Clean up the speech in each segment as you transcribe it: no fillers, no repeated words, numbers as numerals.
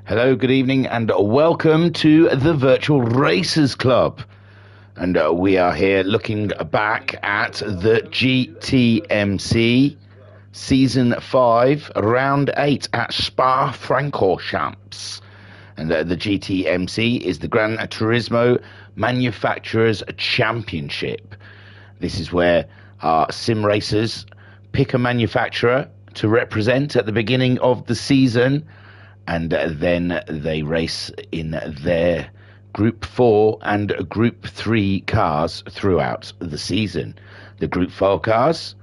Hello, good evening, and welcome to the Virtual Racers Club. And we are here looking back at the GTMC Season 5, Round 8 at Spa-Francorchamps. And the GTMC is the Gran Turismo Manufacturers Championship. This is where our sim racers pick a manufacturer to represent at the beginning of the season, and then they race in their Group 4 and Group 3 cars throughout the season. The Group 4 cars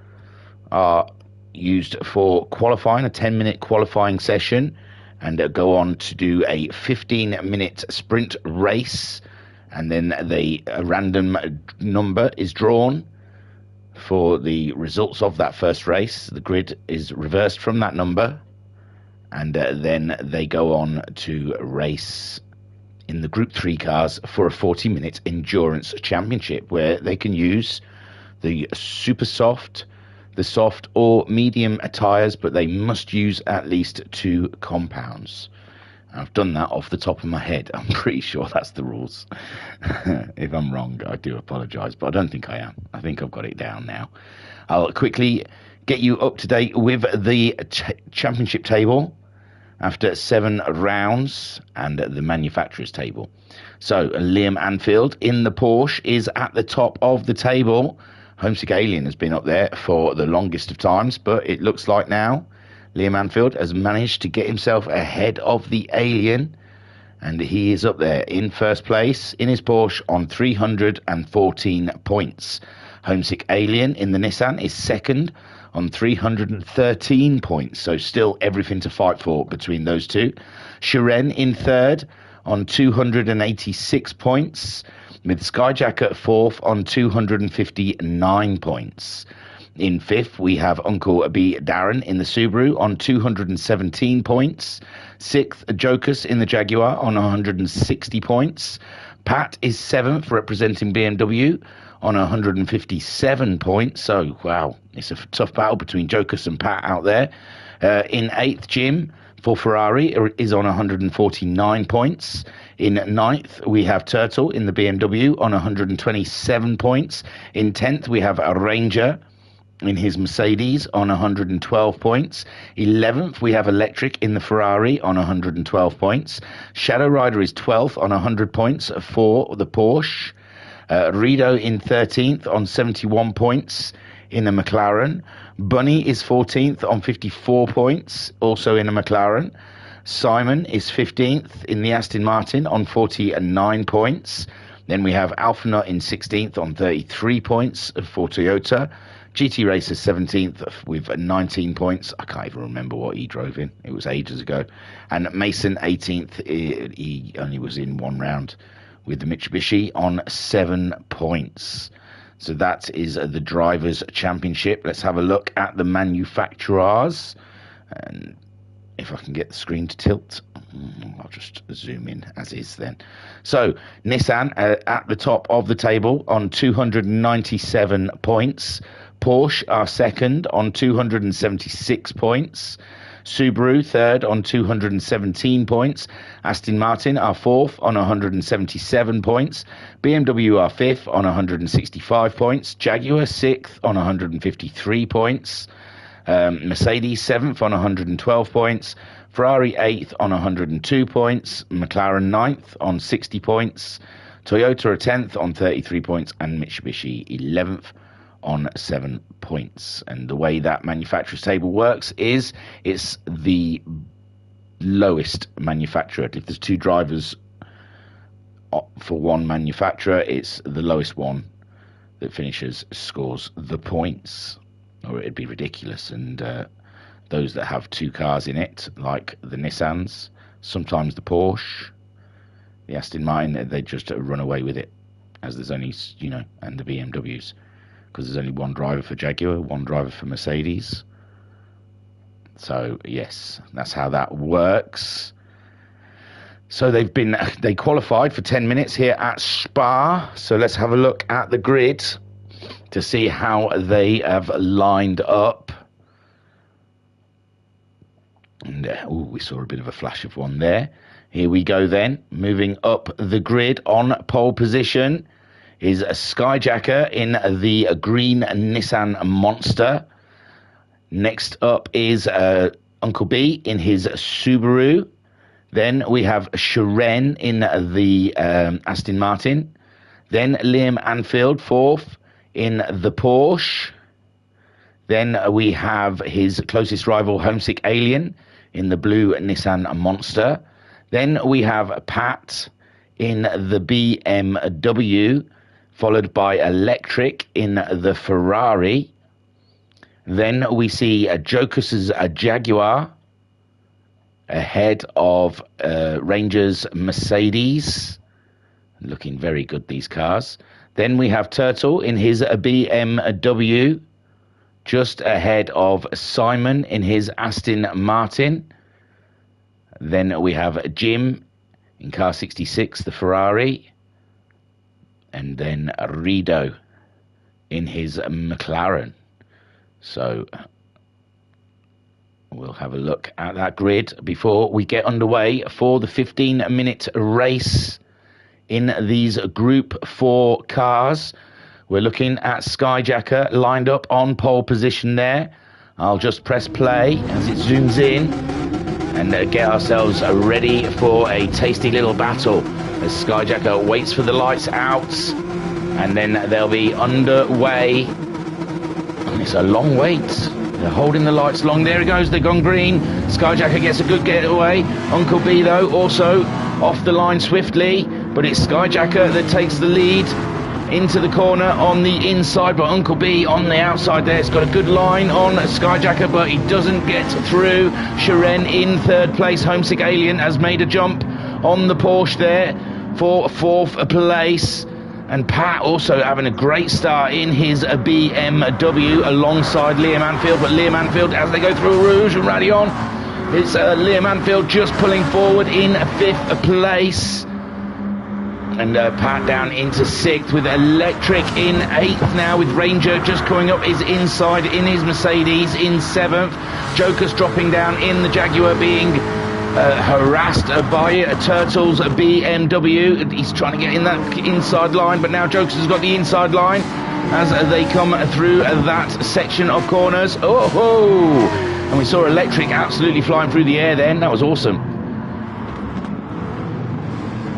are used for qualifying, a 10-minute qualifying session, and go on to do a 15-minute sprint race, and then a random number is drawn for the results of that first race. The grid is reversed from that number, and then they go on to race in the Group 3 cars for a 40-minute endurance championship, where they can use the super soft, the soft or medium tyres, but they must use at least 2 compounds. I've done that off the top of my head. I'm pretty sure that's the rules. If I'm wrong, I do apologise, but I don't think I am. I think I've got it down now. I'll quickly get you up to date with the championship table after 7 rounds and the manufacturer's table. So Liam Anfield in the Porsche is at the top of the table. Homesick Alien has been up there for the longest of times, but it looks like now Liam Anfield has managed to get himself ahead of the Alien, and he is up there in first place in his Porsche on 314 points. Homesick Alien in the Nissan is second on 313 points, so still everything to fight for between those two. Shiren in third on 286 points, with Skyjacker fourth on 259 points. In fifth, we have Uncle B. Darren in the Subaru on 217 points. Sixth, Jokus in the Jaguar on 160 points. Pat is seventh, representing BMW, on 157 points. So, wow, it's a tough battle between Jokus and Pat out there. In eighth, Jim for Ferrari is on 149 points. In ninth, we have Turtle in the BMW on 127 points. In 10th, we have a Ranger in his Mercedes on 112 points. 11th, we have Electric in the Ferrari on 112 points. Shadow Rider is 12th on 100 points for the Porsche. Rido in 13th on 71 points in the McLaren. Bunny is 14th on 54 points, also in a McLaren. Simon is 15th in the Aston Martin on 49 points. Then we have Alphanut in 16th on 33 points for Toyota. GT Racer 17th with 19 points. I can't even remember what he drove in. It was ages ago. And Mason 18th. He only was in one round with the Mitsubishi on 7 points. So that is the Drivers' Championship. Let's have a look at the manufacturers. And if I can get the screen to tilt, I'll just zoom in as is then. So Nissan at the top of the table on 297 points. Porsche are second on 276 points. Subaru third on 217 points. Aston Martin are fourth on 177 points. BMW are fifth on 165 points. Jaguar sixth on 153 points. Mercedes seventh on 112 points. Ferrari eighth on 102 points. McLaren ninth on 60 points. Toyota are 10th on 33 points, and Mitsubishi 11th on 7 points. And the way that manufacturer's table works is it's the lowest manufacturer. If there's 2 drivers for one manufacturer, it's the lowest one that finishes scores the points, or it'd be ridiculous. And those that have 2 cars in it, like the Nissans, sometimes the Porsche, the Aston Martin, they just run away with it, as there's only, and the BMWs, because there's only one driver for Jaguar, one driver for Mercedes. So yes, that's how that works. So they qualified for 10 minutes here at Spa. So let's have a look at the grid to see how they have lined up. And we saw a bit of a flash of one there. Here we go then. Moving up the grid on pole position is a Skyjacker in the green Nissan Monster. Next up is Uncle B in his Subaru. Then we have Sharon in the Aston Martin. Then Liam Anfield, fourth, in the Porsche. Then we have his closest rival, Homesick Alien, in the blue Nissan Monster. Then we have Pat in the BMW, followed by Electric in the Ferrari. Then we see Jokus's Jaguar ahead of Ranger's Mercedes. Looking very good, these cars. Then we have Turtle in his BMW, just ahead of Simon in his Aston Martin. Then we have Jim in car 66, the Ferrari. And then Rido in his McLaren. So we'll have a look at that grid before we get underway for the 15-minute race in these Group 4 cars. We're looking at Skyjacker lined up on pole position there. I'll just press play as it zooms in and get ourselves ready for a tasty little battle as Skyjacker waits for the lights out, and then they'll be underway. And it's a long wait. They're holding the lights long. There it goes. They've gone green. Skyjacker gets a good getaway. Uncle B, though, also off the line swiftly. But it's Skyjacker that takes the lead into the corner on the inside. But Uncle B on the outside there. It's got a good line on Skyjacker, but he doesn't get through. Sharon in third place. Homesick Alien has made a jump on the Porsche there for fourth place. And Pat also having a great start in his BMW alongside Liam Anfield. But Liam Anfield, as they go through Rouge and rally on, it's Liam Anfield just pulling forward in fifth place. And Pat down into sixth with Electric in eighth now, with Ranger just coming up his inside in his Mercedes in seventh. Joker's dropping down in the Jaguar, being harassed by Turtle's BMW. He's trying to get in that inside line, but now Jokers has got the inside line as they come through that section of corners. Oh! And we saw Electric absolutely flying through the air then. That was awesome.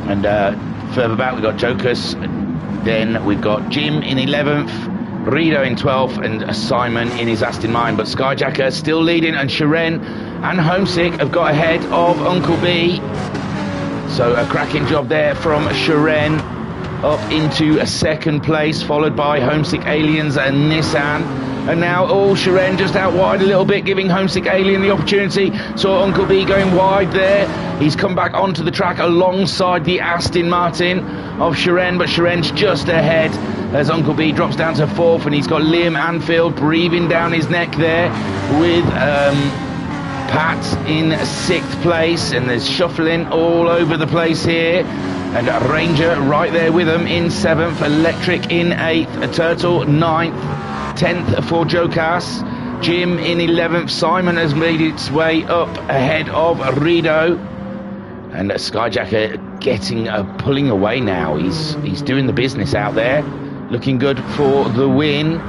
And further back we've got Jokers. Then we've got Jim in 11th, Rido in 12th, and Simon in his Aston Martin. But Skyjacker still leading, and Sharon and Homesick have got ahead of Uncle B. So a cracking job there from Sharon, up into a second place, followed by Homesick Aliens and Nissan. And now Sharon just out wide a little bit, giving Homesick Alien the opportunity. Saw Uncle B going wide there. He's come back onto the track alongside the Aston Martin of Sharon, but Sharon's just ahead as Uncle B drops down to fourth, and he's got Liam Anfield breathing down his neck there with Pat in sixth place, and there's shuffling all over the place here. And Ranger right there with them in seventh, Electric in eighth, a Turtle ninth, 10th for Jokas, Jim in 11th. Simon has made its way up ahead of Rido, and Skyjacker getting pulling away now. He's doing the business out there, looking good for the win.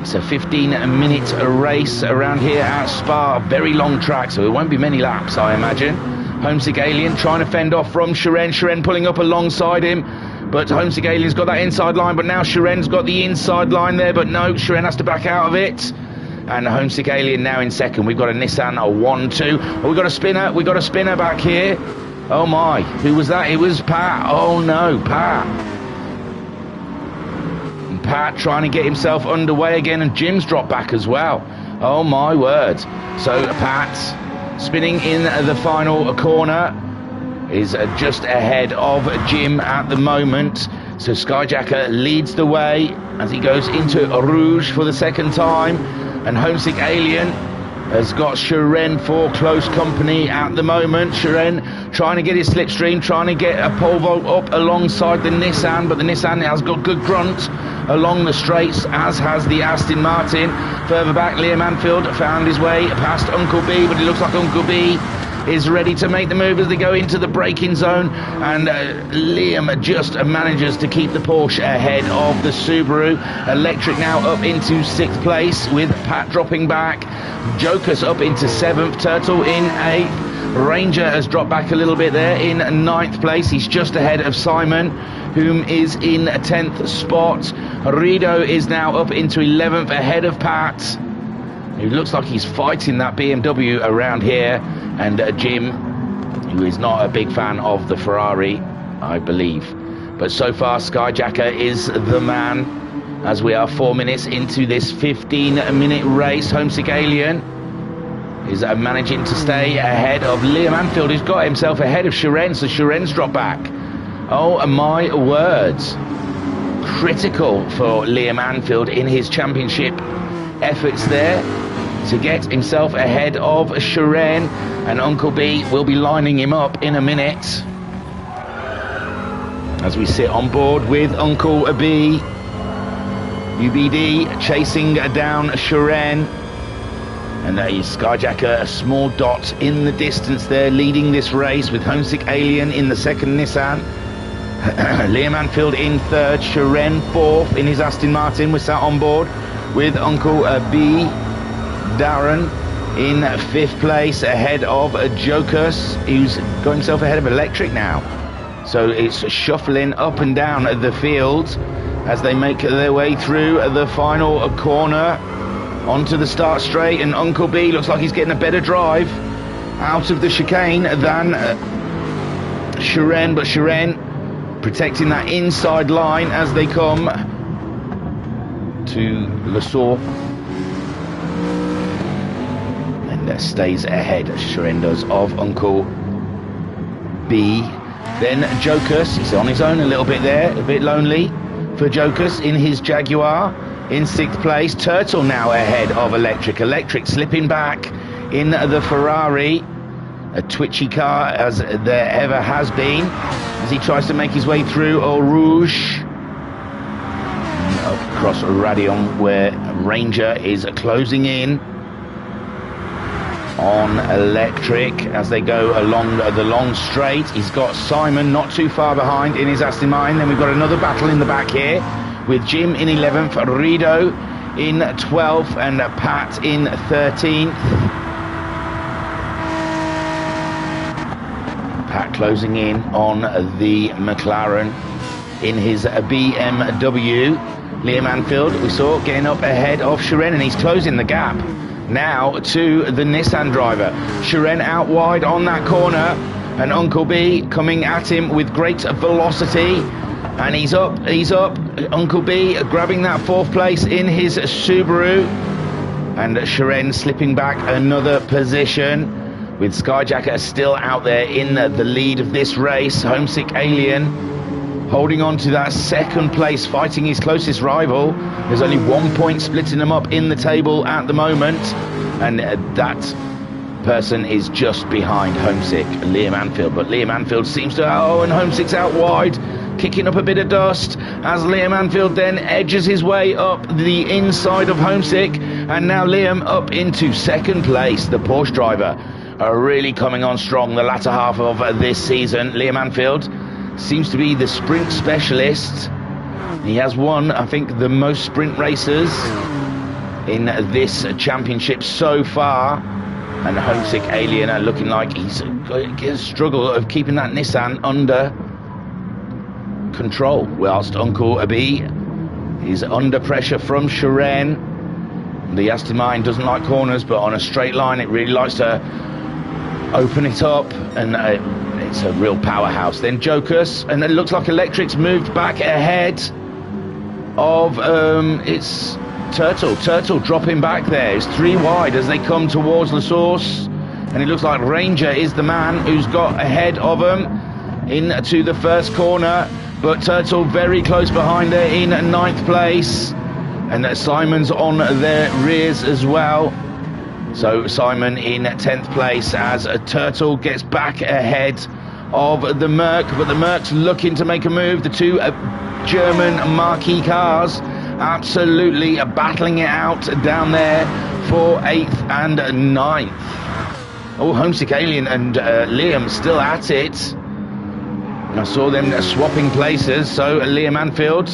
It's a 15-minute race around here at Spa, a very long track, so it won't be many laps, I imagine. Homesick Alien trying to fend off from Sharon. Sharon pulling up alongside him, but Homesick Alien's got that inside line, but now Sharon's got the inside line there, but no, Sharon has to back out of it. And Homesick Alien now in second. We've got a Nissan, a 1-2. Oh, we've got a spinner back here. Oh my, who was that? It was Pat. Oh no, Pat. And Pat trying to get himself underway again, and Jim's dropped back as well. Oh my word. So Pat, spinning in the final corner, is just ahead of Jim at the moment. So Skyjacker leads the way as he goes into Rouge for the second time, and Homesick Alien has got Sharon for close company at the moment. Sharon trying to get his slipstream, trying to get a pole vault up alongside the Nissan, but the Nissan has got good grunt along the straights, as has the Aston Martin. Further back, Liam Anfield found his way past Uncle B, but it looks like Uncle B is ready to make the move as they go into the braking zone, and Liam just manages to keep the Porsche ahead of the Subaru. Electric now up into 6th place, with Pat dropping back, Jocus up into 7th, Turtle in 8th, Ranger has dropped back a little bit there in 9th place. He's just ahead of Simon, whom is in 10th spot. Rido is now up into 11th, ahead of Pat, who looks like he's fighting that BMW around here, and Jim, who is not a big fan of the Ferrari, I believe. But so far, Skyjacker is the man, as we are 4 minutes into this 15-minute race. Homesick Alien is managing to stay ahead of Liam Anfield, who's got himself ahead of Shiren, so Shiren's dropped back. Oh my words. Critical for Liam Anfield in his championship efforts there, to get himself ahead of Shiren, and Uncle B will be lining him up in a minute as we sit on board with Uncle B. UBD chasing down Shiren, and Skyjacker, a small dot in the distance there, leading this race, with Homesick Alien in the 2nd Nissan. Liam Anfield in 3rd, Shiren 4th in his Aston Martin. We're sat on board with Uncle B. Darren in 5th place, ahead of Jocus, who's got himself ahead of Electric now. So it's shuffling up and down the field as they make their way through the final corner onto the start straight, and Uncle B looks like he's getting a better drive out of the chicane than Shiren, but Shiren protecting that inside line as they come to Le Sourd, and stays ahead, Shiren does, of Uncle B. Then Jocus, he's on his own a little bit there, a bit lonely for Jocus in his Jaguar in 6th place. Turtle now ahead of Electric. Electric slipping back in the Ferrari, a twitchy car as there ever has been, as he tries to make his way through Eau Rouge, up across Radion, where Ranger is closing in on Electric as they go along the long straight. He's got Simon not too far behind in his Aston Martin. Then we've got another battle in the back here, with Jim in 11th, Rido in 12th, and Pat in 13th. Pat closing in on the McLaren in his BMW. Liam Anfield, we saw, getting up ahead of Shiren, and he's closing the gap now to the Nissan driver. Shiren out wide on that corner, and Uncle B coming at him with great velocity, and he's up. Uncle B grabbing that 4th place in his Subaru, and Shiren slipping back another position, with Skyjacker still out there in the lead of this race. Homesick Alien holding on to that 2nd place, fighting his closest rival. There's only 1 point splitting them up in the table at the moment, and that person is just behind Homesick, Liam Anfield. But Liam Anfield seems to, and Homesick's out wide, kicking up a bit of dust, as Liam Anfield then edges his way up the inside of Homesick, and now Liam up into 2nd place. The Porsche driver are really coming on strong the latter half of this season. Liam Anfield seems to be the sprint specialist. He has won, I think, the most sprint races in this championship so far, and Homesick Alien are looking like he's going to struggle of keeping that Nissan under control, whilst Uncle B is under pressure from Shiren. The Aston Martin doesn't like corners, but on a straight line it really likes to open it up, and it's a real powerhouse. Then Jocus, and it looks like Electric's moved back ahead of it's Turtle dropping back there. It's 3 wide as they come towards the source, and it looks like Ranger is the man who's got ahead of them into the 1st corner, but Turtle very close behind there in 9th place, and Simon's on their rears as well. So Simon in 10th place as Turtle gets back ahead of the Merc, but the Merc's looking to make a move. The 2 German marquee cars absolutely battling it out down there for 8th and 9th. Oh, Homesick Alien and Liam still at it. I saw them swapping places, so Liam Anfield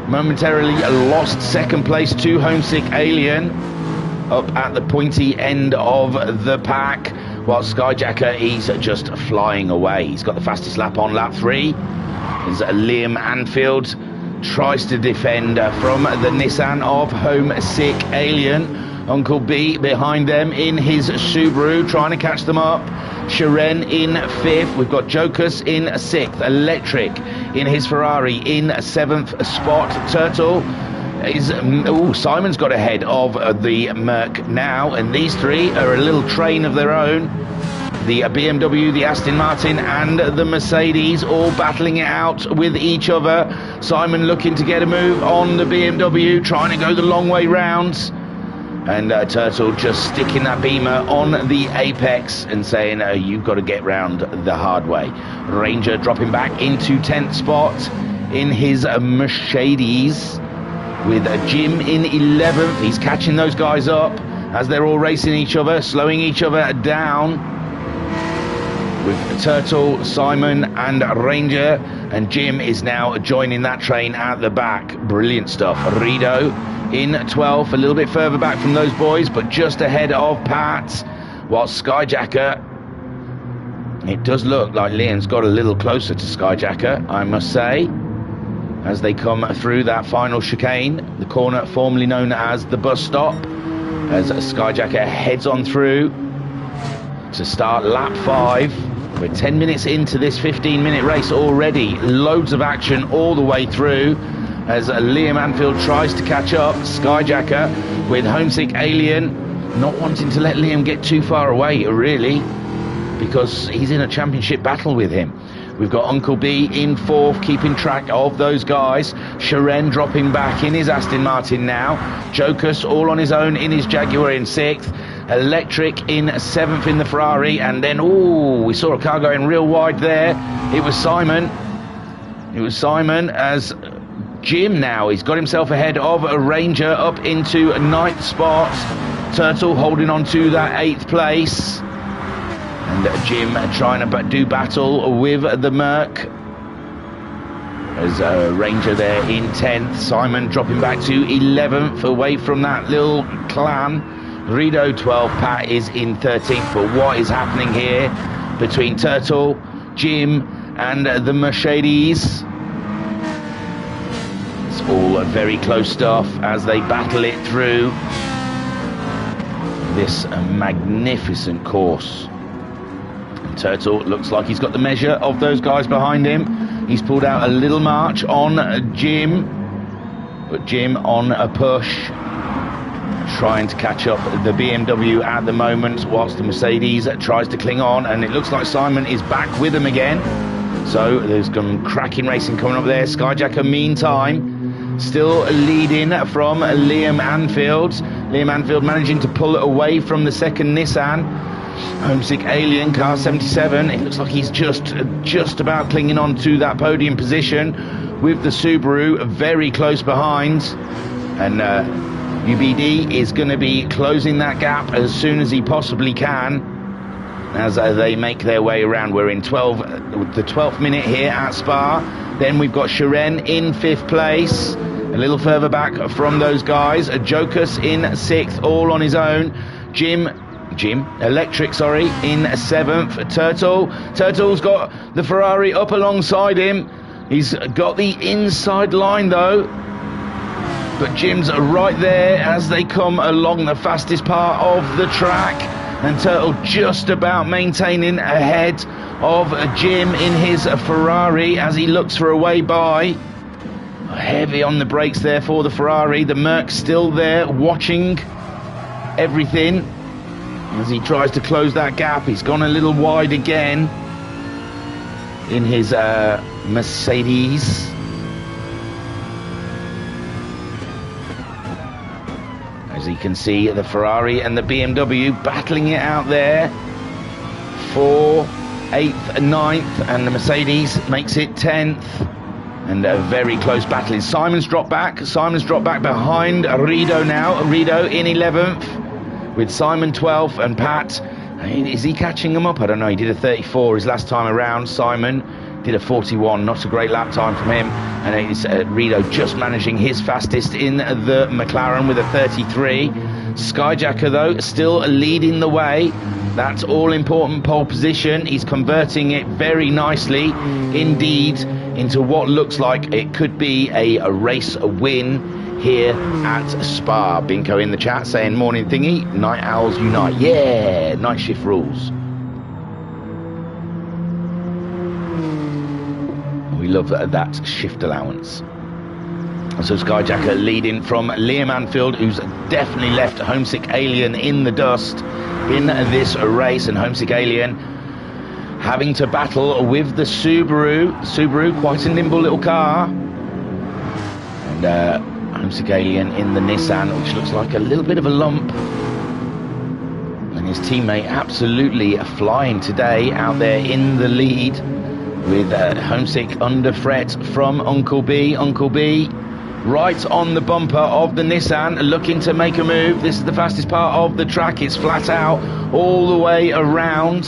momentarily lost 2nd place to Homesick Alien up at the pointy end of the pack, while Skyjacker, he's just flying away. He's got the fastest lap on lap 3 as Liam Anfield tries to defend from the Nissan of Homesick Alien. Uncle B behind them in his Subaru, trying to catch them up. Sharon in 5th. We've got Jokus in 6th. Electric in his Ferrari in 7th spot. Turtle is... Simon's got ahead of the Merc now, and these three are a little train of their own. The BMW, the Aston Martin and the Mercedes all battling it out with each other. Simon looking to get a move on the BMW, trying to go the long way round. And Turtle just sticking that beamer on the apex and saying, you've got to get round the hard way. Ranger dropping back into 10th spot in his Mercedes with Jim in 11th. He's catching those guys up as they're all racing each other, slowing each other down. With Turtle, Simon and Ranger, and Jim is now joining that train at the back. Brilliant stuff. Rido in 12th, a little bit further back from those boys, but just ahead of Pat, while Skyjacker, it does look like Liam's got a little closer to Skyjacker, I must say, as they come through that final chicane, the corner formerly known as the bus stop, as Skyjacker heads on through to start lap 5. We're 10 minutes into this 15-minute race already. Loads of action all the way through as Liam Anfield tries to catch up. Skyjacker with Homesick Alien not wanting to let Liam get too far away, really, because he's in a championship battle with him. We've got Uncle B in 4th, keeping track of those guys. Sharon dropping back in his Aston Martin now. Jokus all on his own in his Jaguar in 6th. Electric in 7th in the Ferrari. And then, we saw a car going real wide there. It was Simon. It was Simon as Jim now. He's got himself ahead of a Ranger up into 9th spot. Turtle holding on to that 8th place. And Jim trying to do battle with the Merc. There's a Ranger there in 10th. Simon dropping back to 11th, away from that little clan. Rido 12, Pat is in 13th. But what is happening here between Turtle, Jim and the Mercedes? It's all very close stuff as they battle it through this magnificent course. Turtle looks like he's got the measure of those guys behind him. He's pulled out a little march on Jim, but Jim on a push, trying to catch up the BMW at the moment, whilst the Mercedes tries to cling on, and it looks like Simon is back with them again. So there's some cracking racing coming up there. Skyjacker, meantime, still leading from Liam Anfield. Liam Anfield managing to pull it away from the second Nissan. Homesick Alien, car 77, it looks like he's just about clinging on to that podium position, with the Subaru very close behind. And UBD is going to be closing that gap as soon as he possibly can, as they make their way around. We're in the 12th minute here at Spa. Then we've got Sharon in 5th place, a little further back from those guys. Jokus in 6th, all on his own. Electric, in 7th. Turtle's got the Ferrari up alongside him. He's got the inside line though, but Jim's right there as they come along the fastest part of the track, and Turtle just about maintaining ahead of Jim in his Ferrari as he looks for a way by. Heavy on the brakes there for the Ferrari. The Merc still there watching everything as he tries to close that gap. He's gone a little wide again in his Mercedes. As you can see, the Ferrari and the BMW battling it out there for 8th and 9th, and the Mercedes makes it 10th. And a very close battle. Simon's dropped back. Simon's dropped back behind Rido now. Rido in 11th with Simon 12th and Pat. Is he catching him up? I don't know. He did a 34 his last time around. Simon did a 41. Not a great lap time from him. And it's Rido just managing his fastest in the McLaren with a 33. Skyjacker, though, still leading the way. That's all-important pole position. He's converting it very nicely indeed into what looks like it could be a race win here at Spa. Binko in the chat saying, morning thingy, night owls unite. Yeah, night shift rules. We love that shift allowance. So Skyjacker leading from Liam Anfield, who's definitely left Homesick Alien in the dust in this race, and Homesick Alien having to battle with the Subaru, quite a nimble little car, and Homesick Alien in the Nissan, which looks like a little bit of a lump, and his teammate absolutely flying today out there in the lead with Homesick under threat from Uncle B. Uncle B right on the bumper of the Nissan, looking to make a move. This is the fastest part of the track. It's flat out all the way around,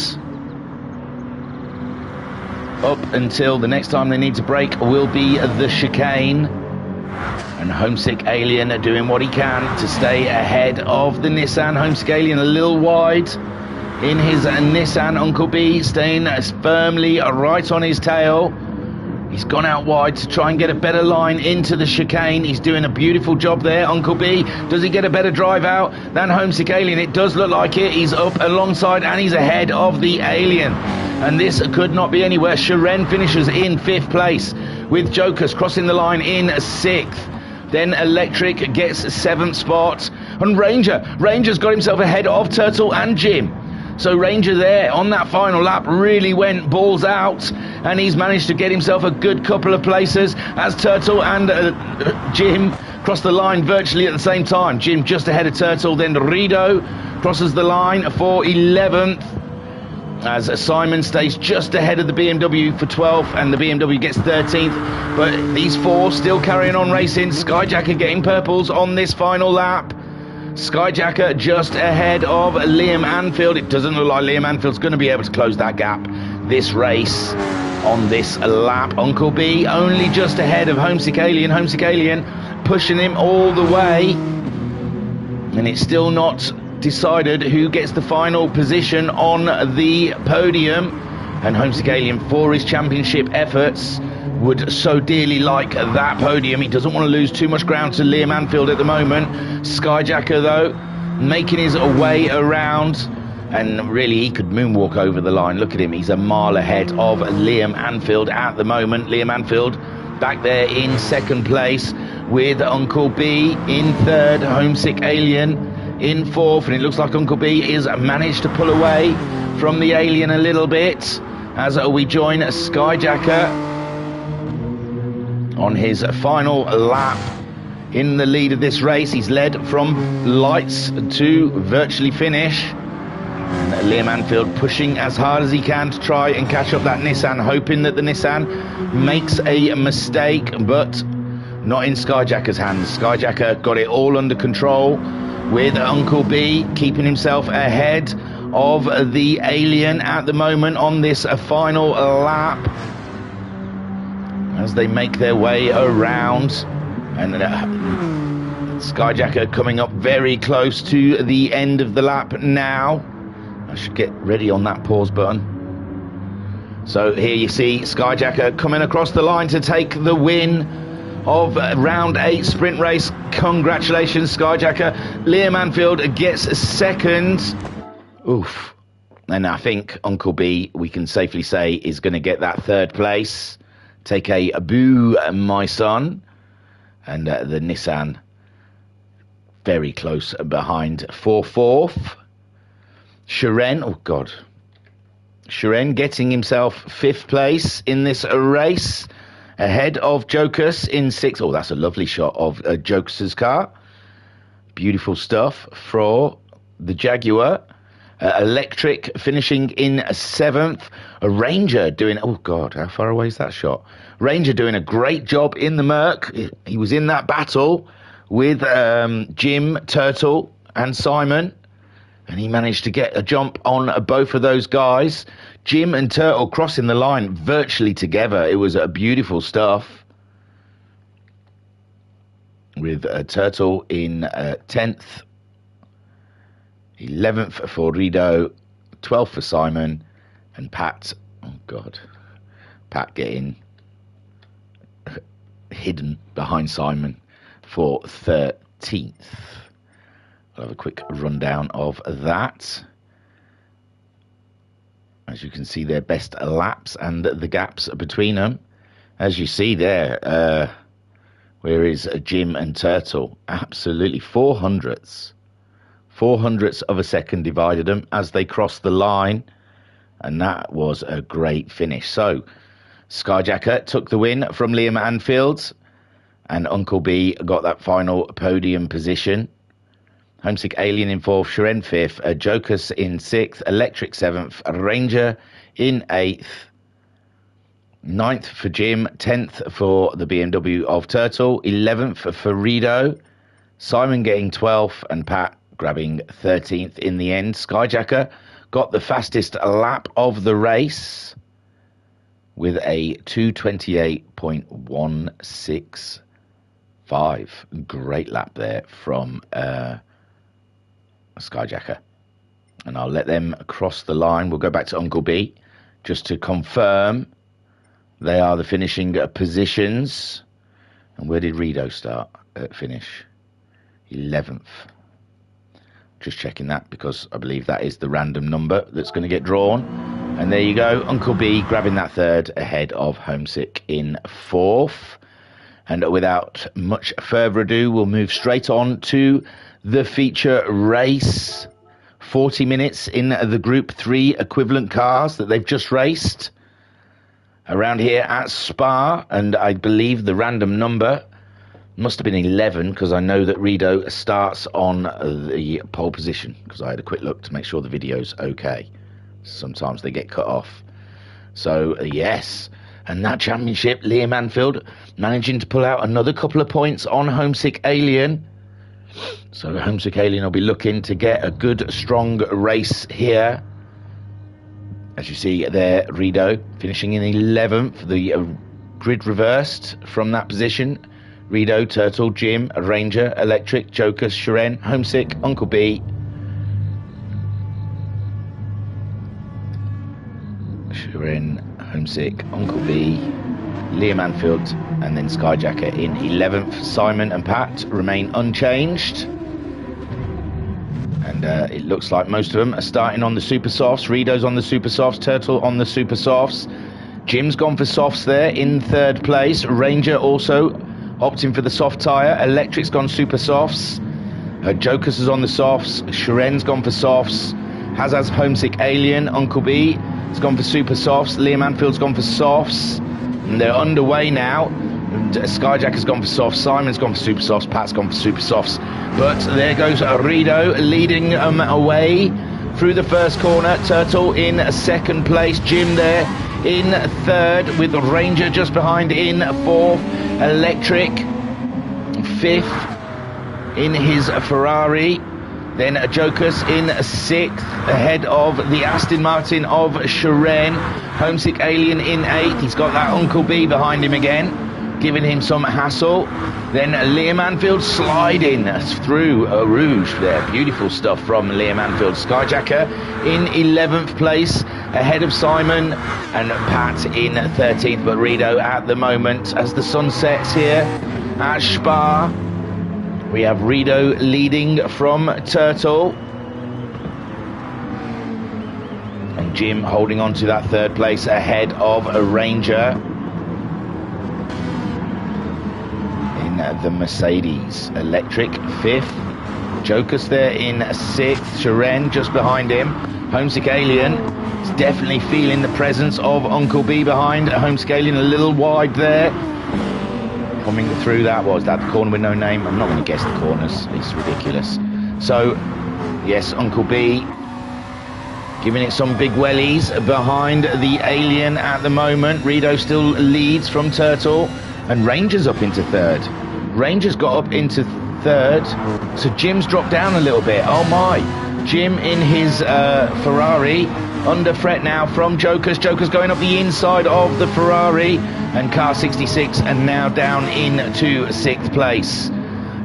up until the next time they need to brake will be the chicane. And Homesick Alien doing what he can to stay ahead of the Nissan. Homesick Alien a little wide in his Nissan. Uncle B staying firmly right on his tail. He's gone out wide to try and get a better line into the chicane. He's doing a beautiful job there, Uncle B. Does he get a better drive out than Homesick Alien? It does look like it. He's up alongside and he's ahead of the Alien. And this could not be anywhere. Sharon finishes in 5th place with Jokers crossing the line in 6th. Then Electric gets 7th spot. And Ranger's got himself ahead of Turtle and Jim. So Ranger there on that final lap really went balls out, and he's managed to get himself a good couple of places as Turtle and Jim cross the line virtually at the same time. Jim just ahead of Turtle, then Rido crosses the line for 11th as Simon stays just ahead of the BMW for 12th, and the BMW gets 13th. But these four still carrying on racing. Skyjacker getting purples on this final lap. Skyjacker just ahead of Liam Anfield. It doesn't look like Liam Anfield's going to be able to close that gap this race on this lap. Uncle B only just ahead of Homesick Alien. Homesick Alien pushing him all the way, and it's still not decided who gets the final position on the podium. And Homesick Alien, for his championship efforts, would so dearly like that podium. He doesn't want to lose too much ground to Liam Anfield at the moment. Skyjacker, though, making his way around, and really he could moonwalk over the line. Look at him, he's a mile ahead of Liam Anfield at the moment. Liam Anfield back there in 2nd place with Uncle B in 3rd, Homesick Alien in 4th, and it looks like Uncle B is managed to pull away from the Alien a little bit as we join Skyjacker on his final lap in the lead of this race. He's led from lights to virtually finish. And Liam Anfield pushing as hard as he can to try and catch up that Nissan, hoping that the Nissan makes a mistake, but not in Skyjacker's hands. Skyjacker got it all under control with Uncle B keeping himself ahead of the Alien at the moment on this final lap as they make their way around. And Skyjacker coming up very close to the end of the lap now. I should get ready on that pause button. So here you see Skyjacker coming across the line to take the win of round 8 sprint race. Congratulations, Skyjacker. Liam Anfield gets 2nd. Oof. And I think Uncle B, we can safely say, is going to get that 3rd place. Take a boo, my son. And the Nissan very close behind for 4th. Sharon, oh God. Sharon getting himself 5th place in this race, ahead of Jokus in 6th. Oh, that's a lovely shot of Jokus' car. Beautiful stuff for the Jaguar. Electric finishing in 7th. A Ranger doing, oh God, how far away is that shot? Ranger doing a great job in the Merc. He was in that battle with Jim, Turtle, and Simon, and he managed to get a jump on both of those guys. Jim and Turtle crossing the line virtually together. It was beautiful stuff. With Turtle in 10th, 11th for Rido, 12th for Simon, and Pat, oh God, Pat getting hidden behind Simon for 13th. I'll have a quick rundown of that. As you can see, their best laps and the gaps between them. As you see there, where is Jim and Turtle? Absolutely 400ths. 400ths of a second divided them as they crossed the line. And that was a great finish. So, Skyjacker took the win from Liam Anfield. And Uncle B got that final podium position. Homesick Alien in 4th, Shuren 5th, Jokus in 6th, Electric 7th, Ranger in 8th. 9th for Jim, 10th for the BMW of Turtle, 11th for Rido, Simon getting 12th, and Pat grabbing 13th in the end. Skyjacker got the fastest lap of the race with a 2:28.165. Great lap there from Skyjacker. And I'll let them cross the line. We'll go back to Uncle B just to confirm. They are the finishing positions. And where did Rido start finish? 11th. Just checking that because I believe that is the random number that's going to get drawn. And there you go. Uncle B grabbing that 3rd ahead of Homesick in 4th. And without much further ado, we'll move straight on to the feature race. 40 minutes in the Group 3 equivalent cars that they've just raced around here at Spa, and I believe the random number must have been 11 because I know that Rido starts on the pole position because I had a quick look to make sure the video's okay. Sometimes they get cut off. So yes, and that championship, Liam Anfield managing to pull out another couple of points on Homesick Alien. So Homesick Alien will be looking to get a good strong race here. As you see there, Rido finishing in 11th, the grid reversed from that position. Rido, Turtle, Jim, Ranger, Electric, Jokus, Shuren, Homesick, Uncle B. Shuren, Homesick, Uncle B, Liam Anfield, and then Skyjacker in 11th. Simon and Pat remain unchanged. And it looks like most of them are starting on the super softs. Rido's on the super softs, Turtle on the super softs. Jim's gone for softs there in 3rd place. Ranger also opting for the soft tyre. Electric's gone super softs. Jokus is on the softs. Shuren's gone for softs. Has Homesick Alien. Uncle B has gone for super softs. Liam Anfield's gone for softs. And they're underway now. Skyjacker's gone for softs, Simon's gone for super softs, Pat's gone for super softs. But there goes Rido leading away through the first corner. Turtle in 2nd place. Jim there in 3rd with Ranger just behind in 4th. Electric 5th in his Ferrari. Then Jokus in 6th ahead of the Aston Martin of Shuren. Homesick Alien in 8th. He's got that Uncle B behind him again, giving him some hassle. Then Liam Anfield sliding through a Rouge there. Beautiful stuff from Liam Anfield. Skyjacker in 11th place ahead of Simon, and Pat in 13th. But Rido at the moment, as the sun sets here at Spa, we have Rido leading from Turtle. And Jim holding on to that 3rd place ahead of a Ranger in the Mercedes. Electric 5th. Jokus there in 6th. Shuren just behind him. Homesick Alien is definitely feeling the presence of Uncle B behind. Homesick Alien a little wide there. Coming through that, what was that, the corner with no name? I'm not going to guess the corners, it's ridiculous. So, yes, Uncle B giving it some big wellies behind the Alien at the moment. Rido still leads from Turtle, and Ranger's up into third. Ranger's got up into third, so Jim's dropped down a little bit. Oh my, Jim in his Ferrari under threat now from Joker's. Joker's going up the inside of the Ferrari, and Car 66 and now down into 6th place.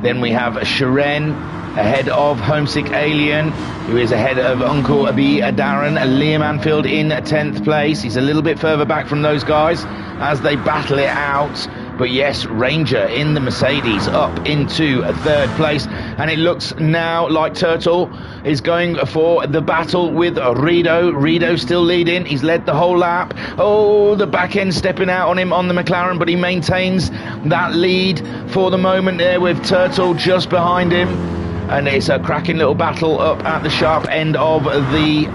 Then we have Sharon ahead of Homesick Alien, who is ahead of Uncle B. Darren. Liam Anfield in 10th place. He's a little bit further back from those guys as they battle it out. But yes, Ranger in the Mercedes up into 3rd place. And it looks now like Turtle is going for the battle with Rido. Rido still leading. He's led the whole lap. Oh, the back end stepping out on him on the McLaren, but he maintains that lead for the moment there with Turtle just behind him. And it's a cracking little battle up at the sharp end of the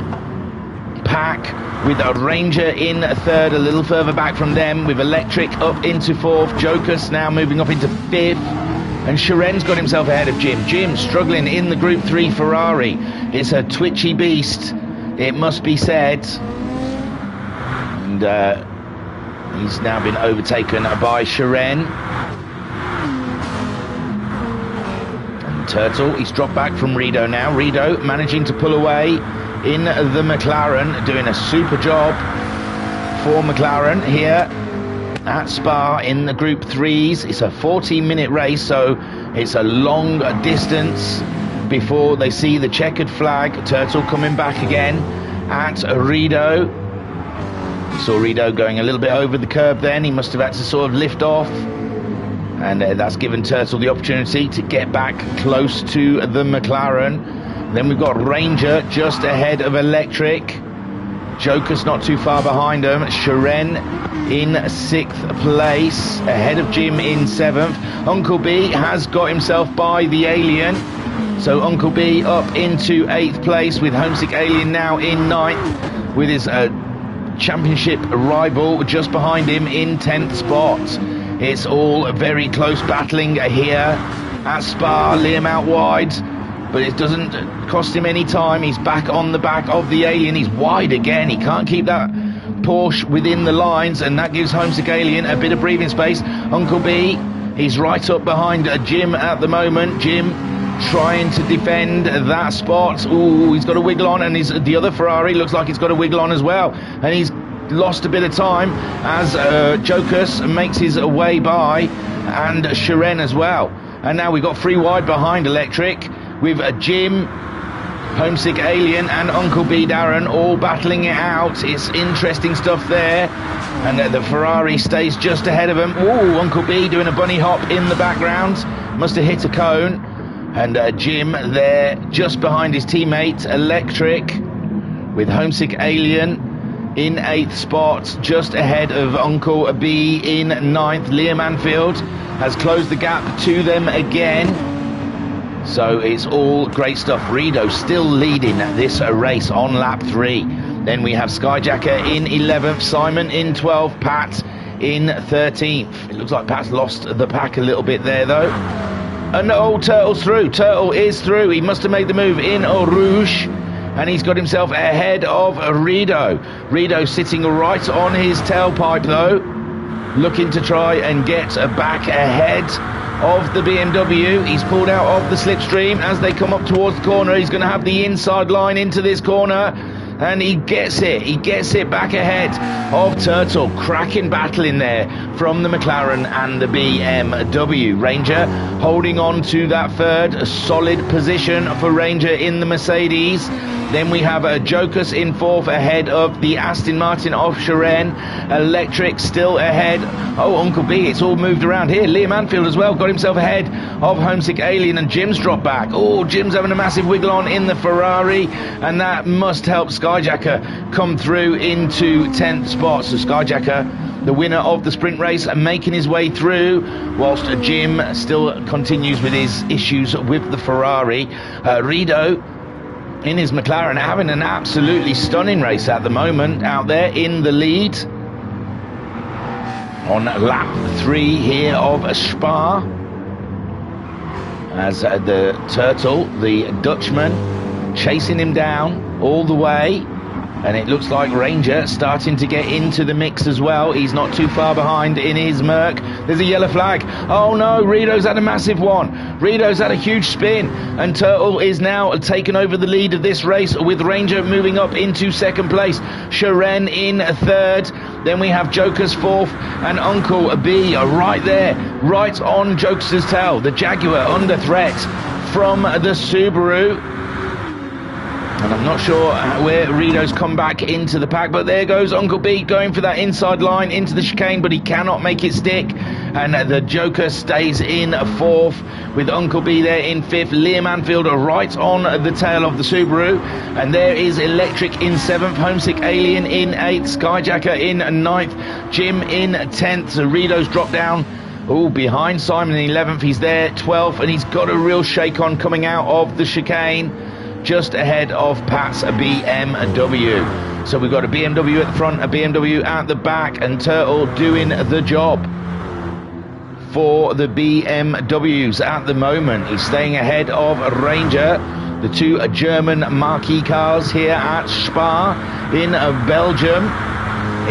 pack, with a Ranger in 3rd, a little further back from them, with Electric up into 4th. Joker's now moving up into 5th, and Sharen's got himself ahead of Jim. Jim struggling in the Group 3 Ferrari. It's a twitchy beast, it must be said. And he's now been overtaken by Sharen. Turtle, he's dropped back from Rido now. Rido managing to pull away in the McLaren, doing a super job for McLaren here at Spa in the Group 3s. It's a 14-minute race, so it's a long distance before they see the checkered flag. Turtle coming back again at Rido. Saw Rido going a little bit over the curb then. He must have had to sort of lift off. And that's given Turtle the opportunity to get back close to the McLaren. Then we've got Ranger just ahead of Electric. Joker's not too far behind him. Sharen in 6th place, ahead of Jim in 7th. Uncle B has got himself by the Alien. So Uncle B up into 8th place, with Homesick Alien now in 9th, with his championship rival just behind him in 10th spot. It's all very close battling here at Spa. Liam out wide, but it doesn't cost him any time. He's back on the back of the Alien. He's wide again. He can't keep that Porsche within the lines, and that gives Homesick Alien a bit of breathing space. Uncle B, he's right up behind Jim at the moment. Jim trying to defend that spot. Ooh, he's got a wiggle on, and the other Ferrari looks like he's got a wiggle on as well. And he's lost a bit of time as Jokus makes his way by, and Sharen as well. And now we've got 3 wide behind Electric, with Jim, Homesick Alien and Uncle B Darren all battling it out. It's interesting stuff there. And the Ferrari stays just ahead of him. Ooh, Uncle B doing a bunny hop in the background. Must have hit a cone. And Jim there just behind his teammate Electric, with Homesick Alien in 8th spot, just ahead of Uncle B in 9th. Liam Anfield has closed the gap to them again. So it's all great stuff. Rido still leading this race on lap 3. Then we have Skyjacker in 11th, Simon in 12th, Pat in 13th. It looks like Pat's lost the pack a little bit there though. And oh, Turtle's through. Turtle is through. He must have made the move in Eau Rouge, and he's got himself ahead of Rido. Rido sitting right on his tailpipe though, looking to try and get back ahead of the BMW. He's pulled out of the slipstream as they come up towards the corner. He's going to have the inside line into this corner, and he gets it back ahead of Turtle. Cracking battle in there from the McLaren and the BMW. Ranger holding on to that third, a solid position for Ranger in the Mercedes. Then we have Jokus in 4th, ahead of the Aston Martin of Sharen. Electric still ahead. Oh, Uncle B, it's all moved around here. Liam Anfield as well got himself ahead of Homesick Alien, and Jim's dropped back. Oh, Jim's having a massive wiggle on in the Ferrari, and that must help Skyjacker come through into 10th spot. So Skyjacker, the winner of the sprint race, making his way through, whilst Jim still continues with his issues with the Ferrari. Rido in his McLaren having an absolutely stunning race at the moment, out there in the lead on lap 3 here of Spa, as the Turtle, the Dutchman, chasing him down all the way. And it looks like Ranger starting to get into the mix as well. He's not too far behind in his Merc. There's a yellow flag. Oh no, Rito's had a massive one. Rito's had a huge spin. And Turtle is now taken over the lead of this race, with Ranger moving up into second place. Sharon in third. Then we have Joker's fourth, and Uncle B right there, right on Joker's tail. The Jaguar under threat from the Subaru. And I'm not sure where Rito's come back into the pack, but there goes Uncle B going for that inside line into the chicane, but he cannot make it stick. And the Joker stays in fourth, with Uncle B there in fifth. Liam Anfield right on the tail of the Subaru. And there is Electric in seventh, Homesick Alien in eighth, Skyjacker in ninth, Jim in 10th. So Rito's dropped down. Oh, behind Simon in 11th. He's there 12th, and he's got a real shake on coming out of the chicane, just ahead of Pat's BMW. So we've got a BMW at the front, a BMW at the back, and Turtle doing the job for the BMWs at the moment. He's staying ahead of Ranger, the two German marquee cars here at Spa in Belgium.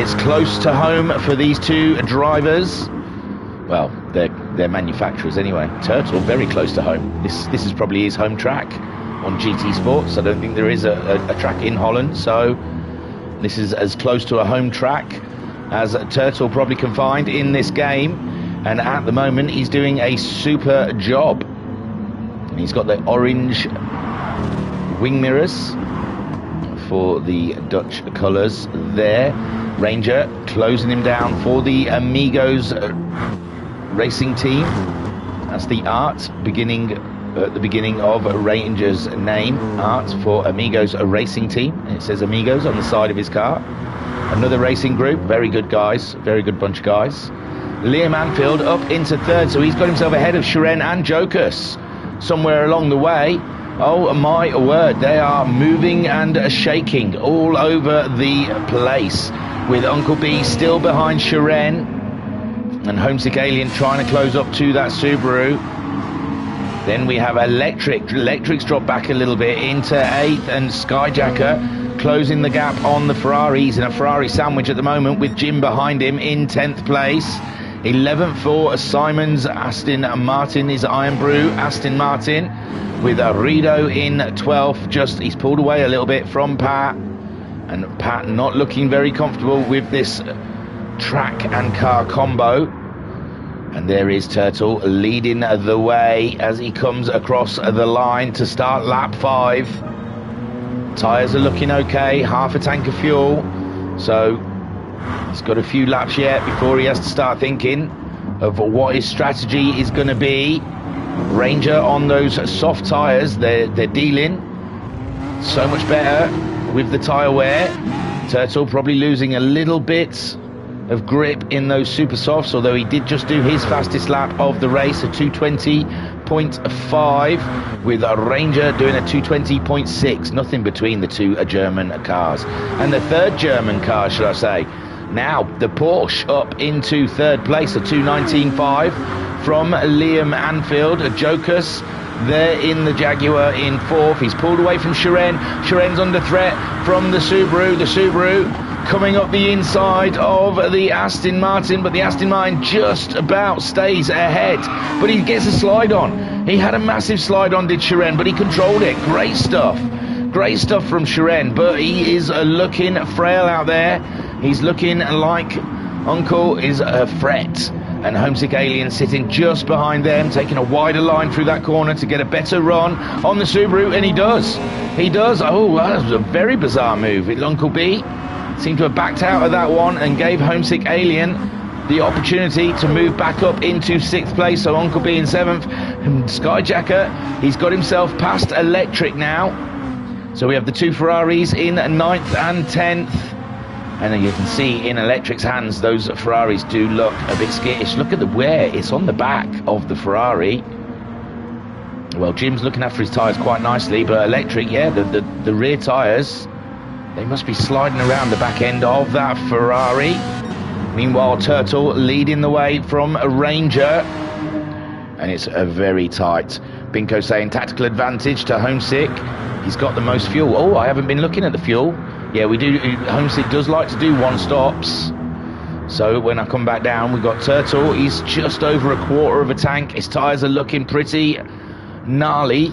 It's close to home for these two drivers. Well, they're manufacturers anyway. Turtle very close to home. This is probably his home track on GT Sports. I don't think there is a track in Holland, so this is as close to a home track as Turtle probably can find in this game. And at the moment he's doing a super job, and he's got the orange wing mirrors for the Dutch colours there. Ranger closing him down for the Amigos racing team. That's the art beginning at the beginning of Ranger's name, art for Amigos racing team, and it says Amigos on the side of his car. Another racing group, very good guys, very good bunch of guys. Liam Anfield up into third, so he's got himself ahead of Sharon and Jokus somewhere along the way. Oh my word, they are moving and shaking all over the place, with Uncle B still behind Sharon, and Homesick Alien trying to close up to that Subaru. Then we have Electric. Electric's dropped back a little bit into 8th, and Skyjacker closing the gap on the Ferrari. He's in a Ferrari sandwich at the moment, with Jim behind him in 10th place. 11th for Simon's Aston Martin is Iron Brew Aston Martin, with Rito in 12th. He's pulled away a little bit from Pat, and Pat not looking very comfortable with this track and car combo. And there is Turtle leading the way as he comes across the line to start lap 5. Tyres are looking okay, half a tank of fuel, so he's got a few laps yet before he has to start thinking of what his strategy is going to be. Ranger on those soft tyres, they're dealing so much better with the tyre wear. Turtle probably losing a little bit of grip in those super softs, although he did just do his fastest lap of the race, a 220.5, with a Ranger doing a 220.6. Nothing between the two German cars. And the third German car, should I say, now the Porsche up into third place, a 219.5 from Liam Anfield. Jokus there in the Jaguar in fourth. He's pulled away from Sharon. Sharon's under threat from the Subaru. The Subaru coming up the inside of the Aston Martin, but the Aston Martin just about stays ahead. But he gets a slide on. He had a massive slide on, did Sharon, but he controlled it. Great stuff. Great stuff from Sharon, but he is looking frail out there. He's looking like Uncle is a threat. And Homesick Alien sitting just behind them, taking a wider line through that corner to get a better run on the Subaru, and he does. He does. Oh, that was a very bizarre move. Uncle B seemed to have backed out of that one and gave Homesick Alien the opportunity to move back up into 6th place. So Uncle B in 7th, and Skyjacker, he's got himself past Electric now. So we have the two Ferraris in 9th and 10th. And then you can see in Electric's hands, those Ferraris do look a bit skittish. Look at the wear, it's on the back of the Ferrari. Well, Jim's looking after his tyres quite nicely, but Electric, yeah, the rear tyres, they must be sliding around the back end of that Ferrari. Meanwhile, Turtle leading the way from a Ranger. And it's a very tight. Binko saying tactical advantage to Homesick. He's got the most fuel. Oh, I haven't been looking at the fuel. Yeah, we do. Homesick does like to do one stops. So when I come back down, we've got Turtle. He's just over a quarter of a tank. His tyres are looking pretty gnarly,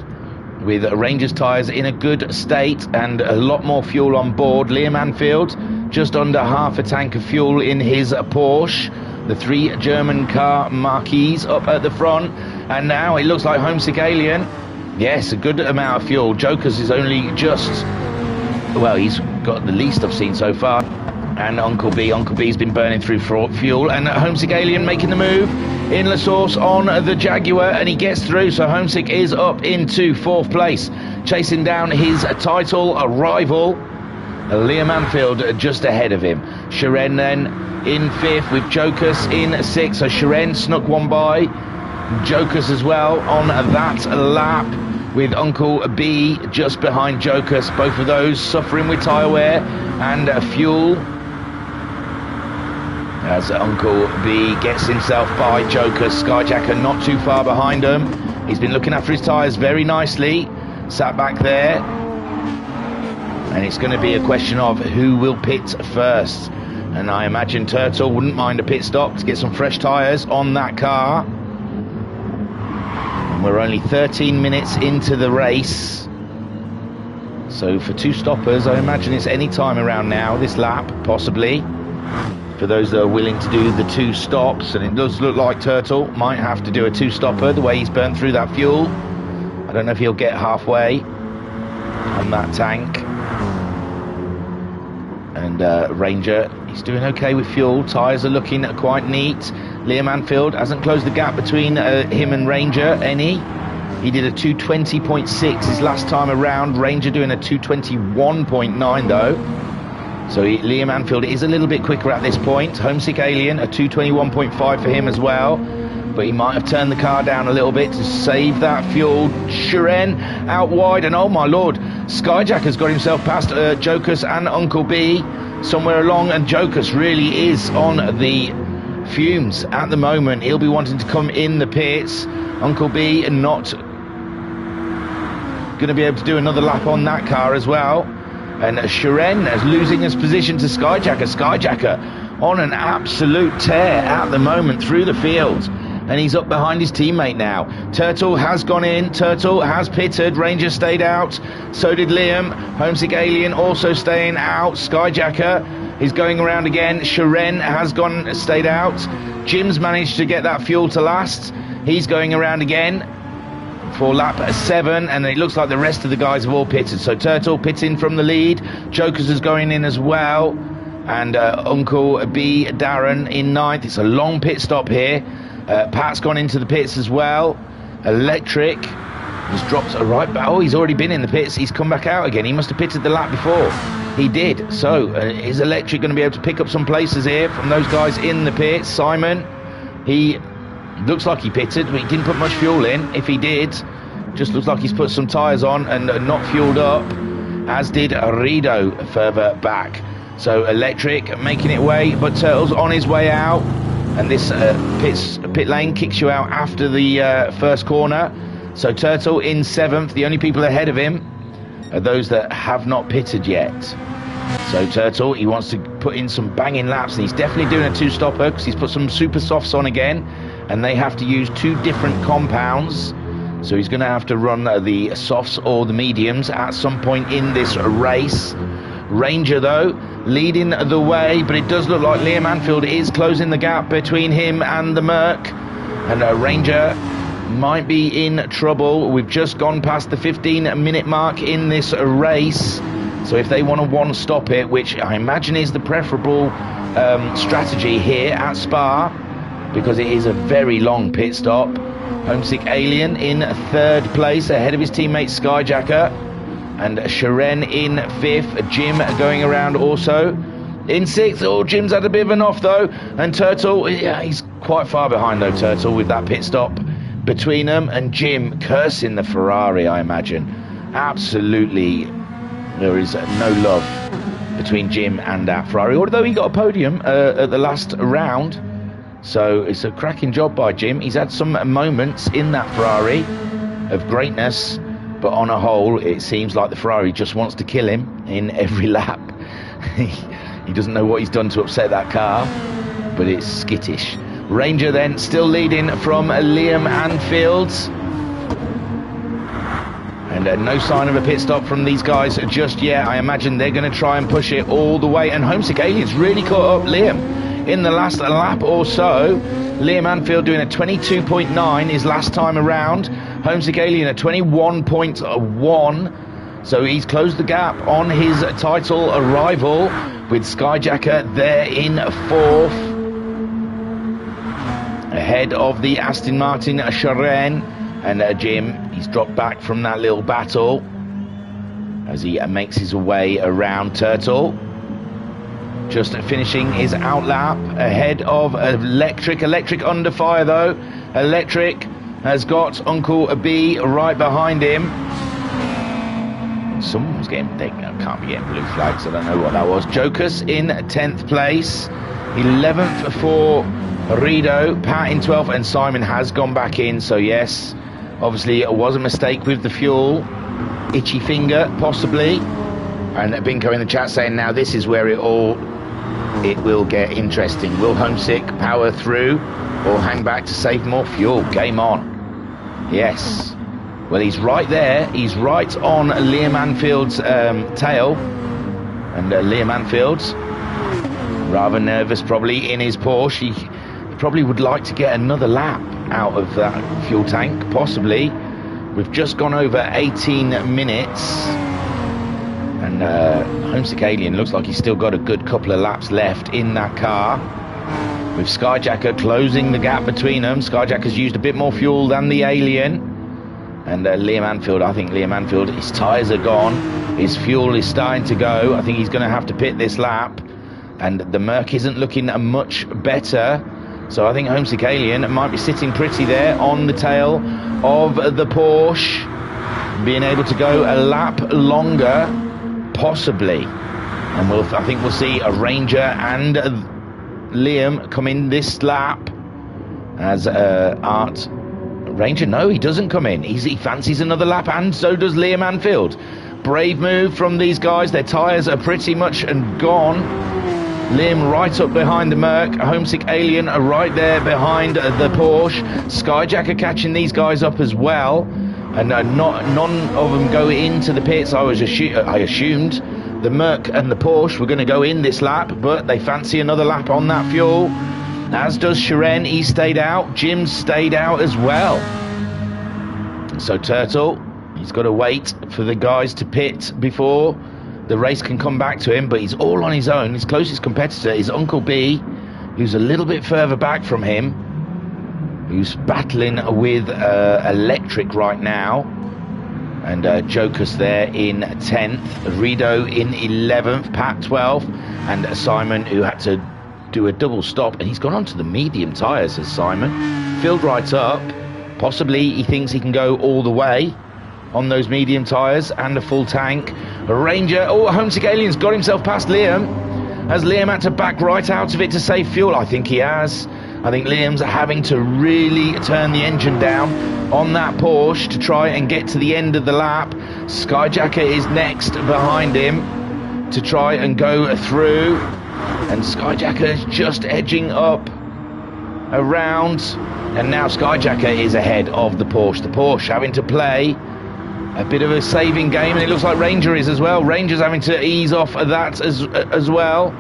with Ranger's tyres in a good state and a lot more fuel on board. Liam Anfield, just under half a tank of fuel in his Porsche. The 3 German car marquees up at the front. And now it looks like Homesick Alien. Yes, a good amount of fuel. Jokers is only just... well, he's got the least I've seen so far. And Uncle B's been burning through fuel. And Homesick Alien making the move in La Source on the Jaguar, and he gets through. So Homesick is up into 4th place, chasing down his title rival, Liam Anfield, just ahead of him. Sharon then in 5th with Jokers in 6th. So Sharon snuck one by. Jokers as well on that lap, with Uncle B just behind Jokers. Both of those suffering with tyre wear and fuel, as Uncle B gets himself by Jokers. Skyjacker not too far behind him. He's been looking after his tyres very nicely, sat back there, and it's going to be a question of who will pit first. And I imagine Turtle wouldn't mind a pit stop to get some fresh tyres on that car. And we're only 13 minutes into the race, so for 2 stoppers I imagine it's any time around now, this lap possibly, for those that are willing to do the 2 stops. And it does look like Turtle might have to do a 2-stopper, the way he's burned through that fuel. I don't know if he'll get halfway on that tank. And Ranger, he's doing okay with fuel. Tyres are looking quite neat. Liam Anfield hasn't closed the gap between him and Ranger any. He did a 220.6 his last time around. Ranger doing a 221.9 though. So Liam Anfield is a little bit quicker at this point. Homesick Alien, a 221.5 for him as well. But he might have turned the car down a little bit to save that fuel. Sharon out wide, and oh my lord, Skyjacker's got himself past Jokers and Uncle B somewhere along, and Jokers really is on the fumes at the moment. He'll be wanting to come in the pits. Uncle B not going to be able to do another lap on that car as well. And Sharon is losing his position to Skyjacker. Skyjacker on an absolute tear at the moment through the field, and he's up behind his teammate now. Turtle has gone in. Turtle has pitted. Ranger stayed out. So did Liam. Homesick Alien also staying out. Skyjacker is going around again. Sharon has stayed out. Jim's managed to get that fuel to last. He's going around again for lap 7, and it looks like the rest of the guys have all pitted. So Turtle pitting from the lead. Jokers is going in as well, and Uncle B Darren in 9th. It's a long pit stop here. Pat's gone into the pits as well. Electric just dropped right back. Oh, he's already been in the pits. He's come back out again. He must have pitted the lap before. He did. So is Electric going to be able to pick up some places here from those guys in the pits? Simon, he looks like he pitted, but he didn't put much fuel in. If he did, just looks like he's put some tyres on and not fueled up, as did Rido further back. So Electric making it way, but Turtle's on his way out. And this pit lane kicks you out after the first corner. So Turtle in 7th. The only people ahead of him are those that have not pitted yet. So Turtle, he wants to put in some banging laps, and he's definitely doing a 2-stopper because he's put some super softs on again, and they have to use 2 different compounds. So he's going to have to run the softs or the mediums at some point in this race. Ranger though leading the way, but it does look like Liam Anfield is closing the gap between him and the Merc, and Ranger might be in trouble. We've just gone past the 15-minute mark in this race, so if they want to one-stop it, which I imagine is the preferable strategy here at Spa, because it is a very long pit stop. Homesick Alien in 3rd place ahead of his teammate Skyjacker, and Sharon in 5th. Jim going around also in 6th. Oh, Jim's had a bit of an off though, and Turtle, yeah, he's quite far behind though, Turtle, with that pit stop between them, and Jim cursing the Ferrari, I imagine. Absolutely, there is no love between Jim and that Ferrari, although he got a podium at the last round. So it's a cracking job by Jim. He's had some moments in that Ferrari of greatness, but on a whole, it seems like the Ferrari just wants to kill him in every lap. He doesn't know what he's done to upset that car, but it's skittish. Ranger then still leading from Liam Anfield. And no sign of a pit stop from these guys just yet. I imagine they're going to try and push it all the way. And Homesick Alien's really caught up Liam in the last lap or so. Liam Anfield doing a 22.9 his last time around. Homesick Alien a 21.1. So he's closed the gap on his title rival, with Skyjacker there in fourth. Ahead of the Aston Martin Sharon. And Jim, he's dropped back from that little battle as he makes his way around Turtle. Just finishing his outlap ahead of Electric. Electric under fire though. Electric has got Uncle B right behind him. Someone's getting, they can't be getting blue flags, I don't know what that was. Jokers in 10th place. 11th for Rido, Pat in 12th, and Simon has gone back in, so yes. Obviously, it was a mistake with the fuel. Itchy finger, possibly. And Binko in the chat saying now this is where it will get interesting. Will Homesick power through or hang back to save more fuel? Game on. Yes. Well, he's right there. He's right on Liam Anfield's tail. And Liam Anfield's rather nervous probably in his Porsche. He probably would like to get another lap out of that fuel tank, possibly. We've just gone over 18 minutes. And Homesick Alien looks like he's still got a good couple of laps left in that car. With Skyjacker closing the gap between them. Skyjacker's used a bit more fuel than the Alien. And Liam Anfield, I think Liam Anfield, his tyres are gone. His fuel is starting to go. I think he's going to have to pit this lap. And the Merc isn't looking much better. So I think Homesick Alien might be sitting pretty there on the tail of the Porsche, being able to go a lap longer, possibly. And I think we'll see a Ranger and Liam come in this lap as Art. Ranger, no, he doesn't come in. He fancies another lap, and so does Liam Anfield. Brave move from these guys. Their tyres are pretty much gone. Liam right up behind the Merc. Homesick Alien right there behind the Porsche. Skyjacker catching these guys up as well. And none of them go into the pits. I assumed the Merc and the Porsche were going to go in this lap, but they fancy another lap on that fuel. As does Sharon. He stayed out. Jim stayed out as well. So Turtle, he's got to wait for the guys to pit before the race can come back to him, but he's all on his own. His closest competitor is Uncle B, who's a little bit further back from him, who's battling with Electric right now. And Jokers there in 10th, Rido in 11th, Pat 12th, and Simon, who had to do a double stop, and he's gone onto the medium tyres, says Simon. Filled right up. Possibly he thinks he can go all the way on those medium tyres and a full tank. Ranger, oh, Homesick Alien's got himself past Liam. Has Liam had to back right out of it to save fuel? I think he has. I think Liam's having to really turn the engine down on that Porsche to try and get to the end of the lap. Skyjacker is next behind him to try and go through. And Skyjacker is just edging up around. And now Skyjacker is ahead of the Porsche. The Porsche having to play a bit of a saving game, and it looks like Ranger is as well. Ranger's having to ease off of that as well.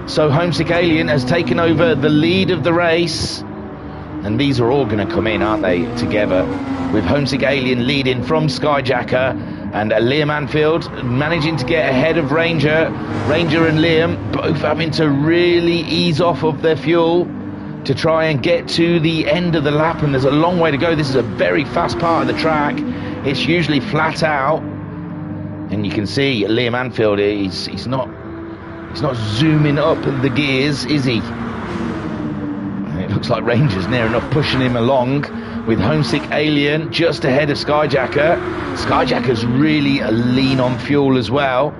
So Homesick Alien has taken over the lead of the race. And these are all going to come in, aren't they, together? With Homesick Alien leading from Skyjacker, and Liam Anfield managing to get ahead of Ranger. Ranger and Liam both having to really ease off of their fuel to try and get to the end of the lap, and there's a long way to go. This is a very fast part of the track. It's usually flat out, and you can see Liam Anfield, he's not zooming up the gears, is he? And it looks like Ranger's near enough pushing him along, with Homesick Alien just ahead of Skyjacker. Skyjacker's really lean on fuel as well.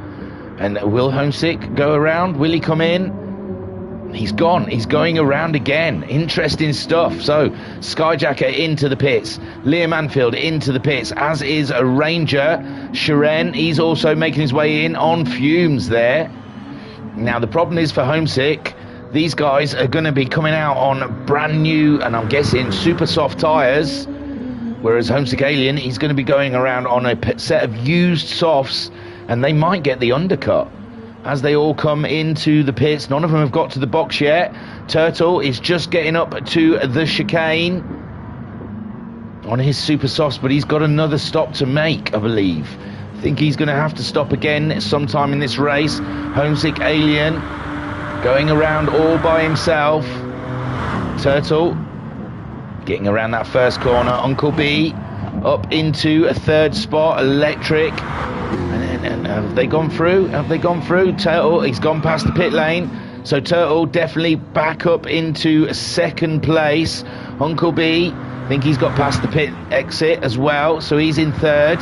And will Homesick go around? Will he come in? He's gone. He's going around again. Interesting stuff. So Skyjacker into the pits. Liam Anfield into the pits, as is a Ranger. Sharon, he's also making his way in on fumes there. Now, the problem is for Homesick, these guys are going to be coming out on brand new, and I'm guessing super soft tyres, whereas Homesick Alien, he's going to be going around on a set of used softs, and they might get the undercut as they all come into the pits. None of them have got to the box yet. Turtle is just getting up to the chicane on his super softs, but he's got another stop to make, I believe. I think he's going to have to stop again sometime in this race. Homesick Alien going around all by himself. Turtle getting around that first corner. Uncle B up into a third spot. Electric. And have they gone through? Have they gone through? Turtle, he's gone past the pit lane. So Turtle definitely back up into second place. Uncle B, I think he's got past the pit exit as well, so he's in third.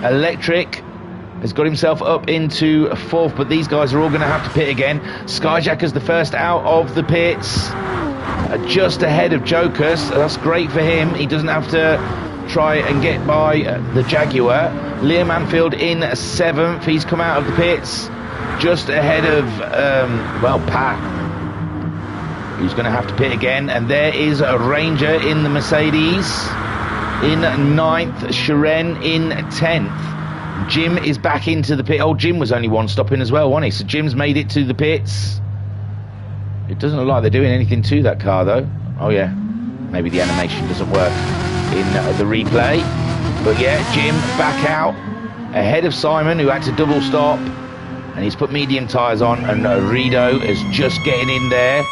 Electric has got himself up into fourth, but these guys are all going to have to pit again. Skyjacker's the first out of the pits, just ahead of Jokers. That's great for him. He doesn't have to try and get by the Jaguar. Liam Anfield in seventh. He's come out of the pits just ahead of, Pat, who's going to have to pit again. And there is a Ranger in the Mercedes in ninth. Sharon in 10th. Jim is back into the pit. Oh, Jim was only one stop in as well, wasn't he? So Jim's made it to the pits. It doesn't look like they're doing anything to that car, though. Oh, yeah. Maybe the animation doesn't work in the replay. But yeah, Jim back out ahead of Simon, who had to double stop. And he's put medium tyres on. And Rido is just getting in there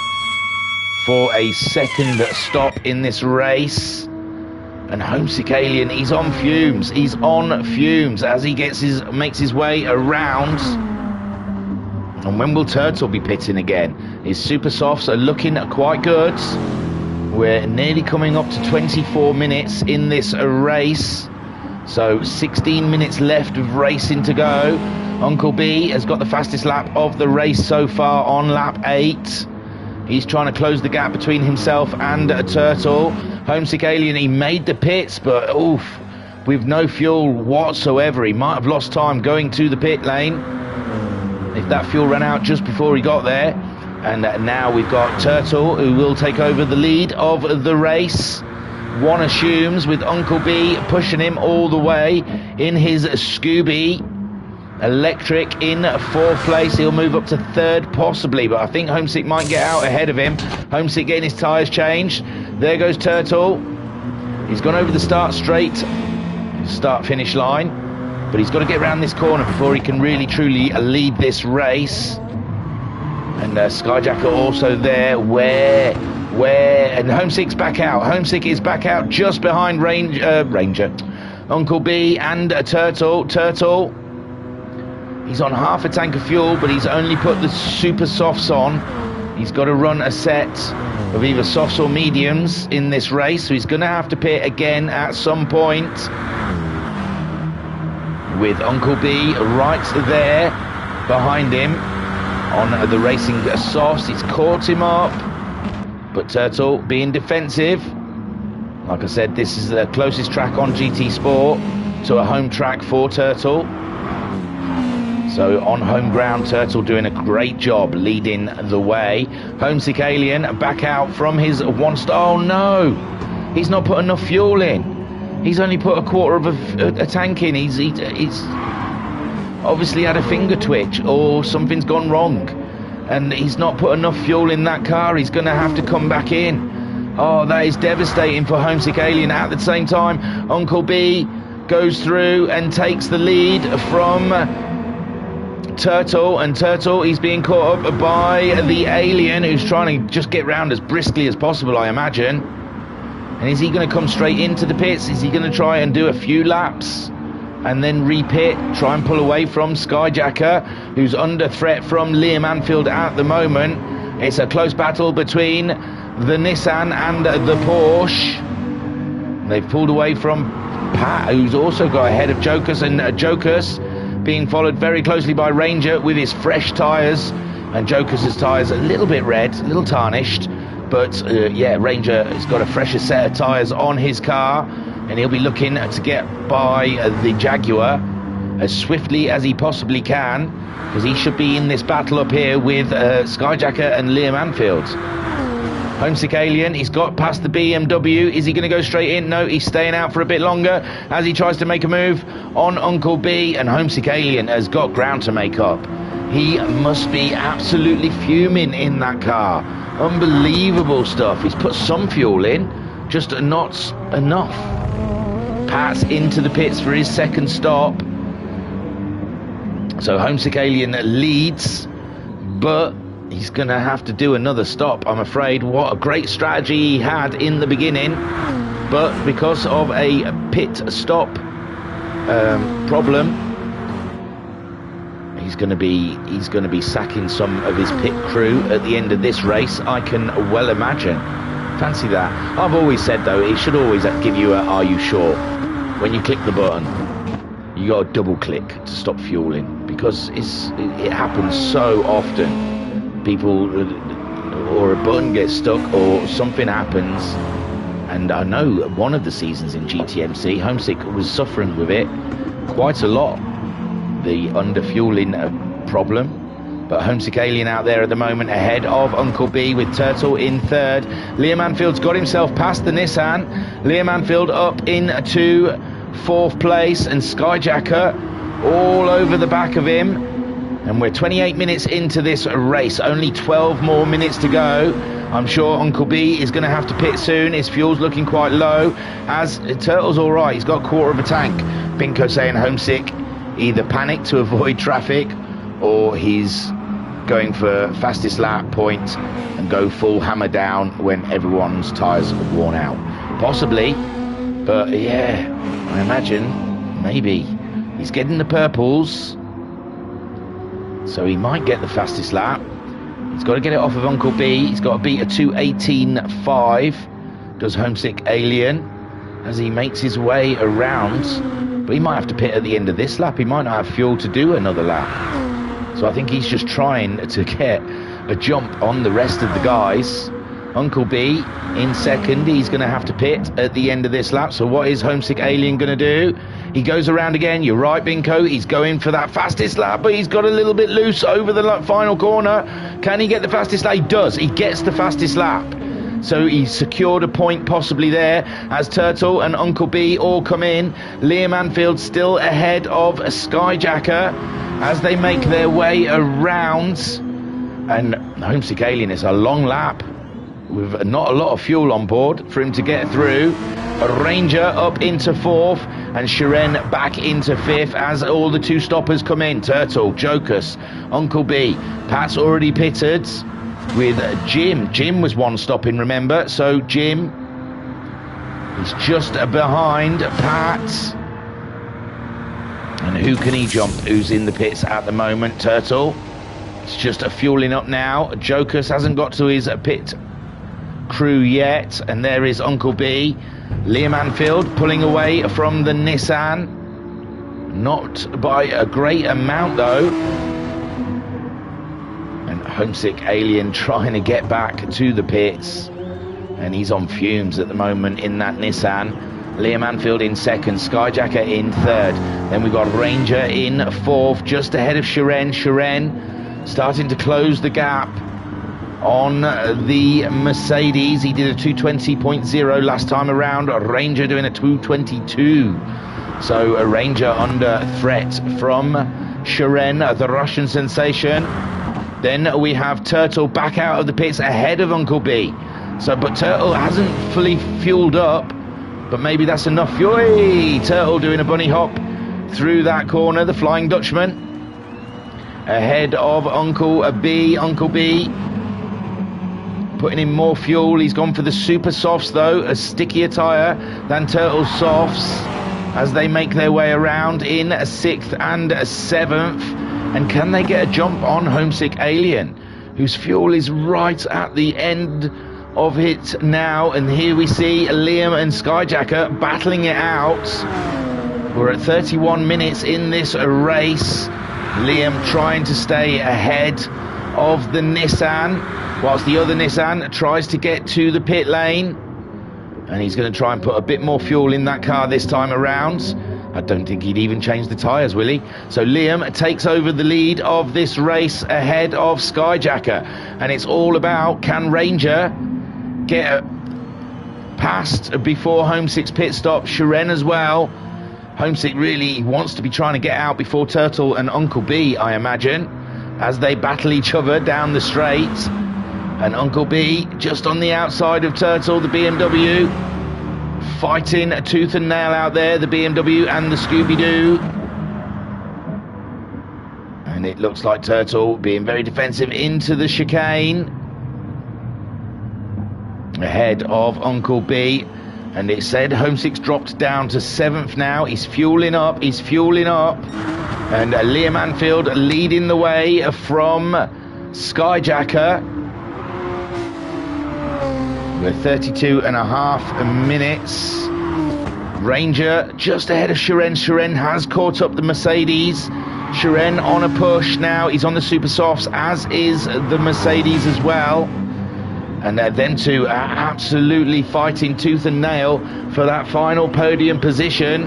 for a second stop in this race. And Homesick Alien, he's on fumes. He's on fumes as he makes his way around. And when will Turtle be pitting again? His super softs are looking quite good. We're nearly coming up to 24 minutes in this race. So 16 minutes left of racing to go. Uncle B has got the fastest lap of the race so far on lap 8. He's trying to close the gap between himself and a Turtle. Homesick Alien, he made the pits, but oof, with no fuel whatsoever. He might have lost time going to the pit lane if that fuel ran out just before he got there. And now we've got Turtle, who will take over the lead of the race. One assumes, with Uncle B pushing him all the way in his Scooby. Electric in fourth place. He'll move up to third possibly, but I think Homesick might get out ahead of him. Homesick getting his tyres changed. There goes Turtle. He's gone over the start finish line, but he's got to get around this corner before he can really truly lead this race. And Skyjacker also there. Where? And Homesick's back out. Homesick is back out just behind Ranger. Uncle B and Turtle. Turtle, he's on half a tank of fuel, but he's only put the super softs on. He's got to run a set of either softs or mediums in this race, so he's going to have to pit again at some point. With Uncle B right there behind him on the racing softs. He's caught him up, but Turtle being defensive. Like I said, this is the closest track on GT Sport to a home track for Turtle. So on home ground, Turtle doing a great job leading the way. Homesick Alien back out from his one star. Oh no, he's not put enough fuel in. He's only put a quarter of a tank in. He's obviously had a finger twitch or something's gone wrong, and he's not put enough fuel in that car. He's going to have to come back in. Oh, that is devastating for Homesick Alien. At the same time, Uncle B goes through and takes the lead from Turtle, and Turtle, he's being caught up by the Alien, who's trying to just get round as briskly as possible, I imagine. And is he going to come straight into the pits? Is he going to try and do a few laps and then repit, try and pull away from Skyjacker, who's under threat from Liam Anfield at the moment? It's a close battle between the Nissan and the Porsche. They've pulled away from Pat, who's also got ahead of Jokers, and Jokers being followed very closely by Ranger with his fresh tyres, and Jokers' tyres a little bit red, a little tarnished, but yeah, Ranger has got a fresher set of tyres on his car, and he'll be looking to get by the Jaguar. as swiftly as he possibly can, because he should be in this battle up here with Skyjacker and Liam Anfield. Homesick Alien, he's got past the BMW. Is he going to go straight in? No, he's staying out for a bit longer as he tries to make a move on Uncle B, and Homesick Alien has got ground to make up. He must be absolutely fuming in that car. Unbelievable stuff. He's put some fuel in, just not enough. Pat's into the pits for his second stop. So Homesick Alien leads, but he's going to have to do another stop, I'm afraid. What a great strategy he had in the beginning, but because of a pit stop problem, he's going to be sacking some of his pit crew at the end of this race, I can well imagine. Fancy that. I've always said, though, it should always give you a "Are you sure?" when you click the button. You got to double click to stop fueling, because it happens so often. People, or a button gets stuck or something happens, and I know one of the seasons in GTMC, Homesick was suffering with it quite a lot, the underfueling problem. But Homesick Alien out there at the moment ahead of Uncle B with Turtle in third. Liam Anfield's got himself past the Nissan. Liam Anfield up into fourth place, and Skyjacker all over the back of him. And we're 28 minutes into this race, only 12 more minutes to go. I'm sure Uncle B is going to have to pit soon. His fuel's looking quite low, as Turtle's all right. He's got a quarter of a tank. Binko saying Homesick either panic to avoid traffic, or he's going for fastest lap point and go full hammer down when everyone's tyres are worn out. Possibly, but yeah, I imagine maybe he's getting the purples, so he might get the fastest lap. He's got to get it off of Uncle B. He's got to beat a 2:18.5, does Homesick Alien, as he makes his way around. But he might have to pit at the end of this lap. He might not have fuel to do another lap. So I think he's just trying to get a jump on the rest of the guys. Uncle B in second. He's going to have to pit at the end of this lap. So what is Homesick Alien going to do? He goes around again. You're right, Binko. He's going for that fastest lap, but he's got a little bit loose over the final corner. Can he get the fastest lap? He does. He gets the fastest lap. So he's secured a point possibly there, as Turtle and Uncle B all come in. Liam Anfield still ahead of Skyjacker as they make their way around. And Homesick Alien is a long lap with not a lot of fuel on board for him to get through. A Ranger up into fourth, and Shiren back into fifth as all the two stoppers come in. Turtle, Jokus, Uncle B. Pat's already pitted with Jim. Jim was one stopping, remember? So Jim is just behind Pat. And who can he jump? Who's in the pits at the moment? Turtle. It's just fueling up now. Jokus hasn't got to his pit crew yet. And there is Uncle B. Liam Anfield pulling away from the Nissan. Not by a great amount, though. And Homesick Alien trying to get back to the pits. And he's on fumes at the moment in that Nissan. Liam Anfield in second, Skyjacker in third. Then we've got Ranger in fourth, just ahead of Shiren. Shiren starting to close the gap on the Mercedes. He did a 2:20.0 last time around. A Ranger doing a 2:22. So a Ranger under threat from Shiren, the Russian sensation. Then we have Turtle back out of the pits ahead of Uncle B. So, but Turtle hasn't fully fueled up. But maybe that's enough fuel. Hey, Turtle doing a bunny hop through that corner. The Flying Dutchman ahead of Uncle B. Uncle B putting in more fuel. He's gone for the super softs, though, a stickier tyre than Turtle's softs, as they make their way around in sixth and seventh. And can they get a jump on Homesick Alien, whose fuel is right at the end of it now? And here we see Liam and Skyjacker battling it out. We're at 31 minutes in this race. Liam trying to stay ahead of the Nissan, whilst the other Nissan tries to get to the pit lane. And he's going to try and put a bit more fuel in that car this time around. I don't think he'd even change the tyres, will he? So Liam takes over the lead of this race ahead of Skyjacker. And it's all about, can Ranger get past before Homesick's pit stop? Shiren as well. Homesick really wants to be trying to get out before Turtle and Uncle B, I imagine, as they battle each other down the straight. And Uncle B just on the outside of Turtle, the BMW, fighting a tooth and nail out there, the BMW and the Scooby-Doo. And it looks like Turtle being very defensive into the chicane, ahead of Uncle B. And it said Homesick's dropped down to 7th now. He's fueling up. And Liam Anfield leading the way from Skyjacker with 32.5 minutes. Ranger just ahead of Shiren. Shiren has caught up the Mercedes. Shiren on a push now. He's on the super softs, as is the Mercedes as well. And them two are absolutely fighting tooth and nail for that final podium position.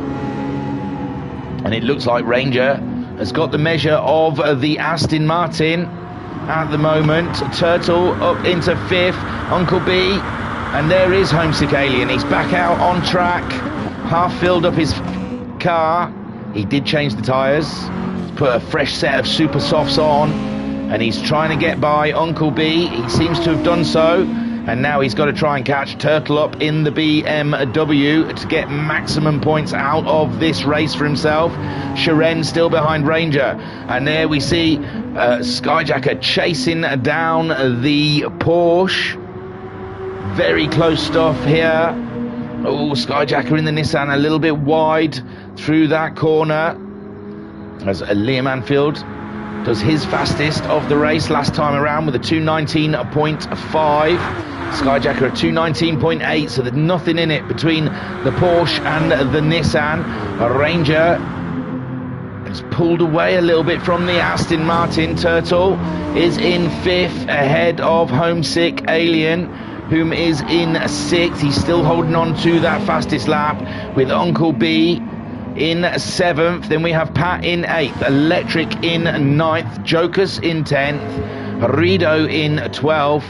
And it looks like Ranger has got the measure of the Aston Martin at the moment. Turtle up into 5th, Uncle B, and there is Homesick Alien. He's back out on track, half filled up his car. He did change the tyres, put a fresh set of super softs on, and he's trying to get by Uncle B. He seems to have done so, and now he's got to try and catch Turtle up in the BMW to get maximum points out of this race for himself. Shiren still behind Ranger, and there we see Skyjacker chasing down the Porsche. Very close stuff here. Oh, Skyjacker in the Nissan a little bit wide through that corner, as Liam Anfield does his fastest of the race last time around with a 2:19.5. Skyjacker at 2:19.8, so there's nothing in it between the Porsche and the Nissan. Ranger has pulled away a little bit from the Aston Martin. Turtle is in 5th ahead of Homesick Alien, whom is in 6th. He's still holding on to that fastest lap with Uncle B in 7th. Then we have Pat in 8th, Electric in 9th, Jokers in 10th, Rido in 12th,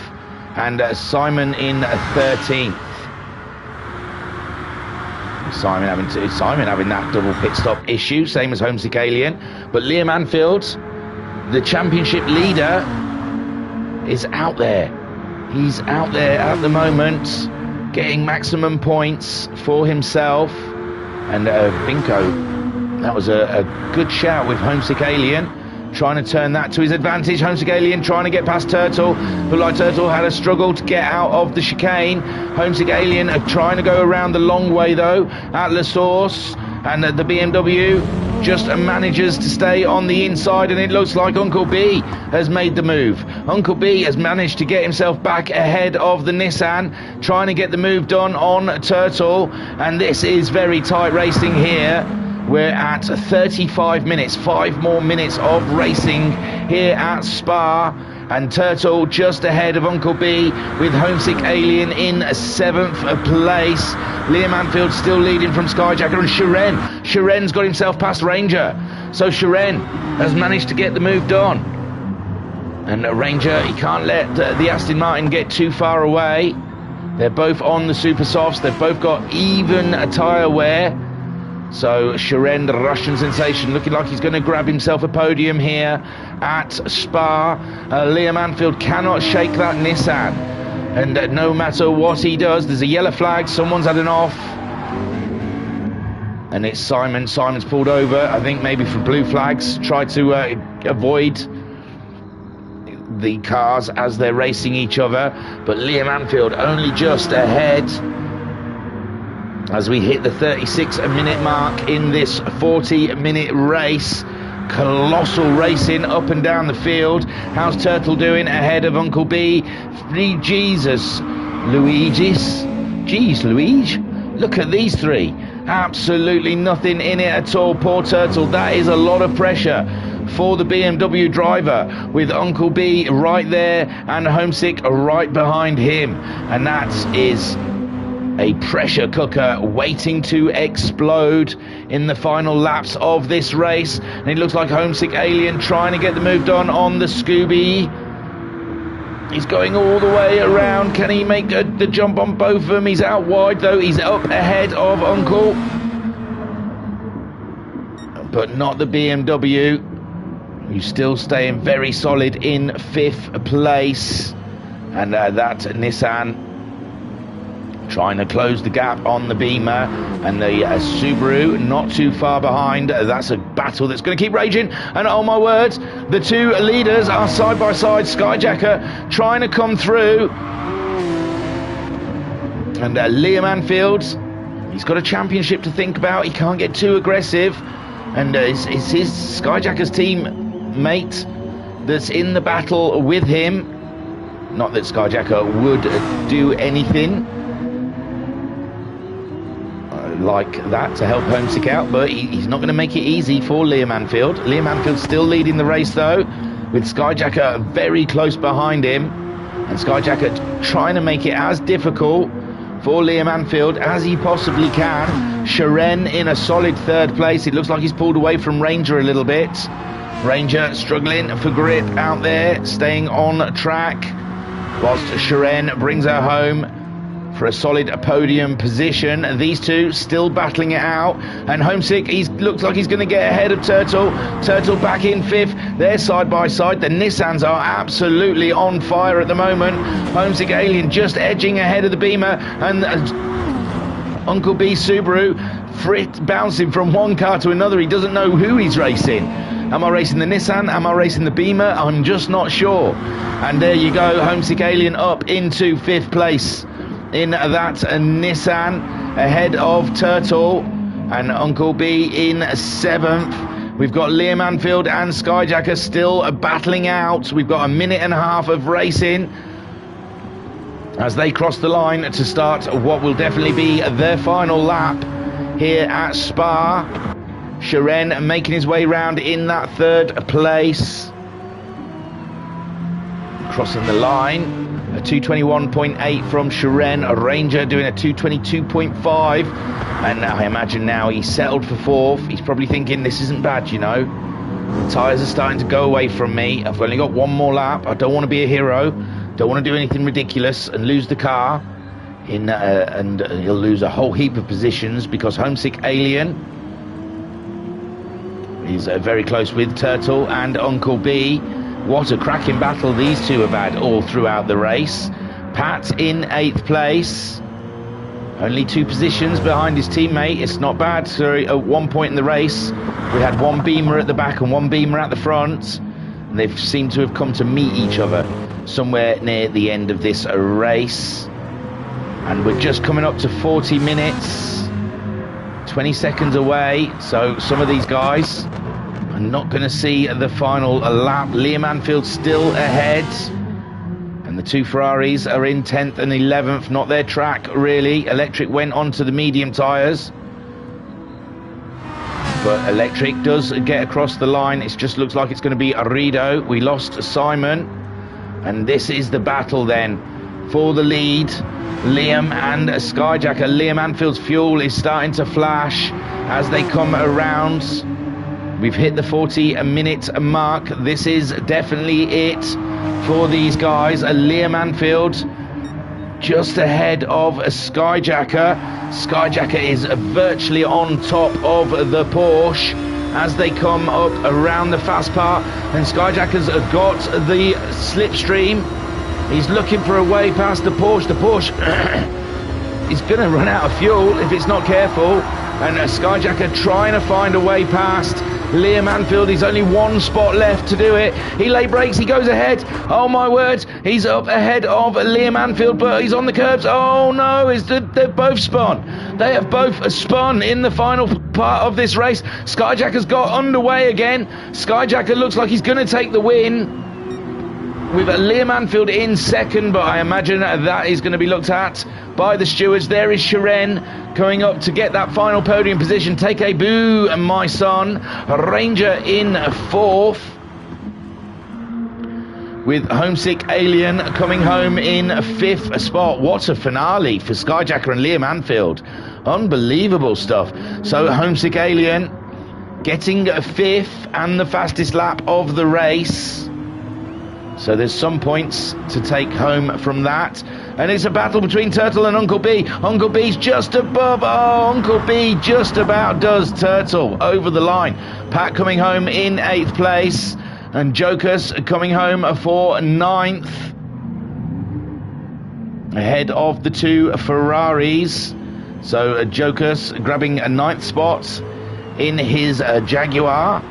and Simon in 13th. Simon having that double pit stop issue, same as Homesick Alien. But Liam Anfield, the championship leader, is out there. He's out there at the moment, getting maximum points for himself. And Binko, that was a good shout with Homesick Alien, trying to turn that to his advantage. Homesick Alien trying to get past Turtle, but like Turtle had a struggle to get out of the chicane. Homesick Alien are trying to go around the long way though at La Source, and the BMW just manages to stay on the inside, and it looks like Uncle B has made the move. Uncle B has managed to get himself back ahead of the Nissan, trying to get the move done on Turtle, and this is very tight racing here. We're at 35 minutes, 5 more minutes of racing here at Spa, and Turtle just ahead of Uncle B with Homesick Alien in 7th place. Liam Anfield still leading from Skyjacker, and Shiren's got himself past Ranger, so Shiren has managed to get the move done. And Ranger, he can't let the Aston Martin get too far away. They're both on the super softs, they've both got even tyre wear. So Shiren, the Russian sensation, looking like he's going to grab himself a podium here at Spa. Liam Anfield cannot shake that Nissan, and no matter what he does, there's a yellow flag, someone's had an off, and it's Simon. Simon's pulled over, I think maybe for blue flags, tried to avoid the cars as they're racing each other, but Liam Anfield only just ahead as we hit the 36-minute mark in this 40-minute race. Colossal racing up and down the field. How's Turtle doing ahead of Uncle B? Jesus Luigi's. Jeez Luigi, look at these three. Absolutely nothing in it at all. Poor Turtle. That is a lot of pressure for the BMW driver, with Uncle B right there and Homesick right behind him, and that is A pressure cooker waiting to explode in the final laps of this race. And it looks like Homesick Alien trying to get the move done on the Scooby. He's going all the way around. Can he make the jump on both of them? He's out wide though. He's up ahead of Uncle. But not the BMW, who's still staying very solid in 5th place. And that Nissan trying to close the gap on the Beamer, and the Subaru not too far behind. That's a battle that's going to keep raging, and oh my word, the two leaders are side by side. Skyjacker trying to come through, and Liam Anfield, he's got a championship to think about. He can't get too aggressive, and it's his Skyjacker's teammate that's in the battle with him. Not that Skyjacker would do anything like that to help Homesick out, but he's not going to make it easy for Liam Anfield. Liam Anfield still leading the race though, with Skyjacker very close behind him, and Skyjacker trying to make it as difficult for Liam Anfield as he possibly can. Sharon in a solid 3rd place. It looks like he's pulled away from Ranger a little bit. Ranger struggling for grip out there, staying on track, whilst Sharon brings her home for a solid podium position. These two still battling it out, and Homesick, he looks like he's going to get ahead of Turtle. Turtle back in 5th. They're side by side. The Nissans are absolutely on fire at the moment. Homesick Alien just edging ahead of the Beamer, and Uncle B Subaru bouncing from one car to another. He doesn't know who he's racing. Am I racing the Nissan? Am I racing the Beamer? I'm just not sure. And there you go, Homesick Alien up into 5th place in that Nissan, ahead of Turtle, and Uncle B in 7th. We've got Liam Anfield and Skyjacker still battling out. We've got a minute and a half of racing as they cross the line to start what will definitely be their final lap here at Spa. Sharon making his way round in that 3rd place. Crossing the line. A 221.8 from Sharon. A Ranger doing a 222.5. And I imagine now he's settled for 4th. He's probably thinking, this isn't bad, you know. The tyres are starting to go away from me. I've only got one more lap. I don't want to be a hero. Don't want to do anything ridiculous and lose the car. And he'll lose a whole heap of positions, because Homesick Alien is very close with Turtle and Uncle B. What a cracking battle these two have had all throughout the race. Pat in 8th place, only 2 positions behind his teammate. It's not bad. So at one point in the race, we had one Beamer at the back and one Beamer at the front, and they've seemed to have come to meet each other somewhere near the end of this race. And we're just coming up to 40 minutes, 20 seconds away. So some of these guys are not going to see the final lap. Liam Anfield still ahead, and the 2 Ferraris are in 10th and 11th. Not their track really. Electric went onto the medium tyres, but Electric does get across the line. It just looks like it's going to be Arrido. We lost Simon, and this is the battle then for the lead. Liam and Skyjacker. Liam Anfield's fuel is starting to flash as they come around. We've hit the 40-minute mark. This is definitely it for these guys. Liam Anfield just ahead of Skyjacker. Skyjacker is virtually on top of the Porsche as they come up around the fast part, and Skyjacker's got the slipstream. He's looking for a way past the Porsche. The Porsche is going to run out of fuel if it's not careful, and Skyjacker trying to find a way past Liam Anfield. He's only 1 spot left to do it. He late brakes, he goes ahead. Oh my word, he's up ahead of Liam Anfield, but he's on the curbs. Oh no, they're both spun. They have both spun in the final part of this race. Skyjacker's got underway again. Skyjacker looks like he's going to take the win, with Liam Anfield in 2nd, but I imagine that is going to be looked at by the stewards. There is Sharon going up to get that final podium position. Take a boo, my son. Ranger in 4th. with Homesick Alien coming home in 5th spot. What a finale for Skyjacker and Liam Anfield. Unbelievable stuff. So Homesick Alien getting 5th and the fastest lap of the race. So there's some points to take home from that. And it's a battle between Turtle and Uncle B. Uncle B's just above. Oh, Uncle B just about does Turtle over the line. Pat coming home in 8th place. And Jokers coming home for 9th. Ahead of the 2 Ferraris. So Jokers grabbing a 9th spot in his Jaguar.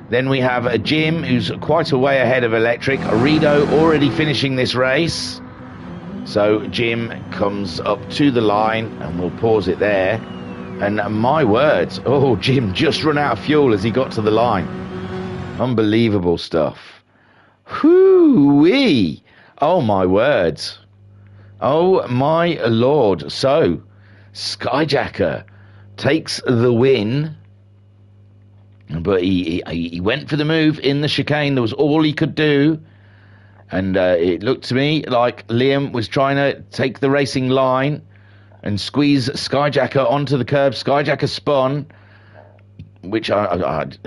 Then we have Jim, who's quite a way ahead of Electric. Rido already finishing this race. So Jim comes up to the line, and we'll pause it there. And my words, oh, Jim just run out of fuel as he got to the line. Unbelievable stuff. Whoo-wee. Oh, my words. Oh, my Lord. So, Skyjacker takes the win. But he went for the move in the chicane. That was all he could do. And it looked to me like Liam was trying to take the racing line and squeeze Skyjacker onto the curb. Skyjacker spun, which and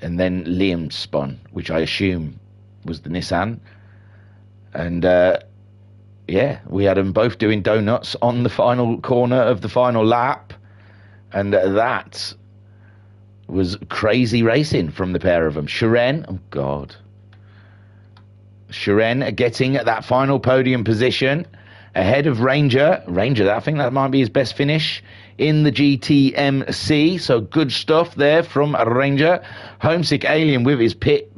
then Liam spun, which I assume was the Nissan. And yeah, we had them both doing donuts on the final corner of the final lap. And that was crazy racing from the pair of them. Sharon, oh God. Sharon getting that final podium position ahead of Ranger. Ranger, I think that might be his best finish in the GTMC. So good stuff there from Ranger. Homesick Alien with his pit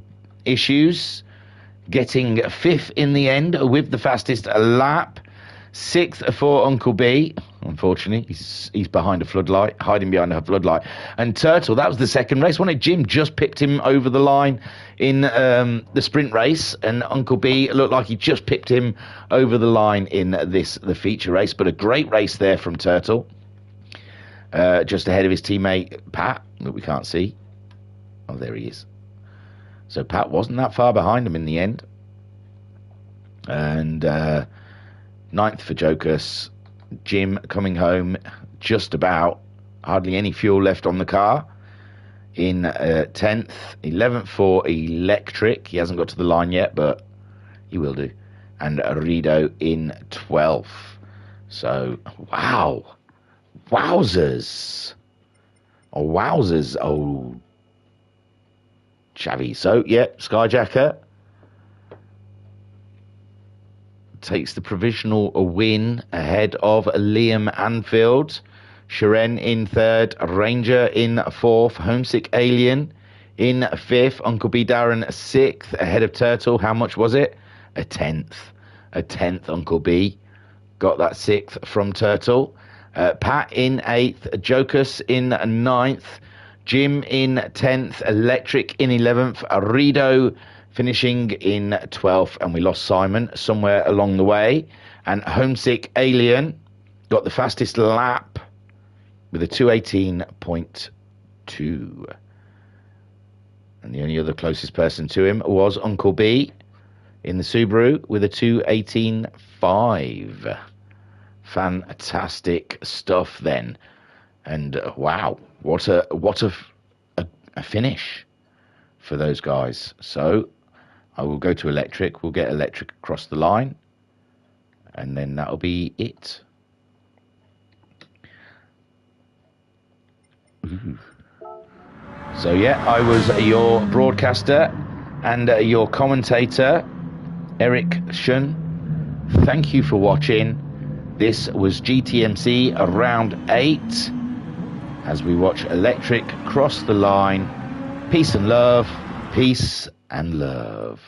issues, getting 5th in the end with the fastest lap. 6th for Uncle B. Unfortunately, he's behind a floodlight, hiding behind a floodlight. And Turtle, that was the second race, wasn't it? Jim just pipped him over the line in the sprint race, and Uncle B looked like he just pipped him over the line in the feature race. But a great race there from Turtle, just ahead of his teammate Pat, that we can't see. Oh, there he is. So Pat wasn't that far behind him in the end. And 9th for Jokers. Jim coming home just about, hardly any fuel left on the car, in 10th. 11th for Electric. He hasn't got to the line yet, but he will do. And Rido in 12th. So, wow. Wowzers. Oh, wowzers. Oh, Chavy. So, yeah, Skyjacker takes the provisional win ahead of Liam Anfield. Sharon in 3rd, Ranger in 4th, Homesick Alien in 5th, Uncle B Darren 6th, ahead of Turtle. How much was it? A 10th. A 10th, Uncle B. Got that 6th from Turtle. Pat in 8th, Jokers in 9th, Jim in 10th, Electric in 11th, Rido finishing in 12th, and we lost Simon somewhere along the way. And Homesick Alien got the fastest lap with a 2:18.2. And the only other closest person to him was Uncle B in the Subaru with a 2:18.5. Fantastic stuff then. And wow, what a finish for those guys. So I will go to Electric. We'll get Electric across the line, and then that'll be it. Ooh. So yeah, I was your broadcaster and your commentator, Eric Shun. Thank you for watching. This was GTMC round 8 as we watch Electric cross the line. Peace and love. Peace and love.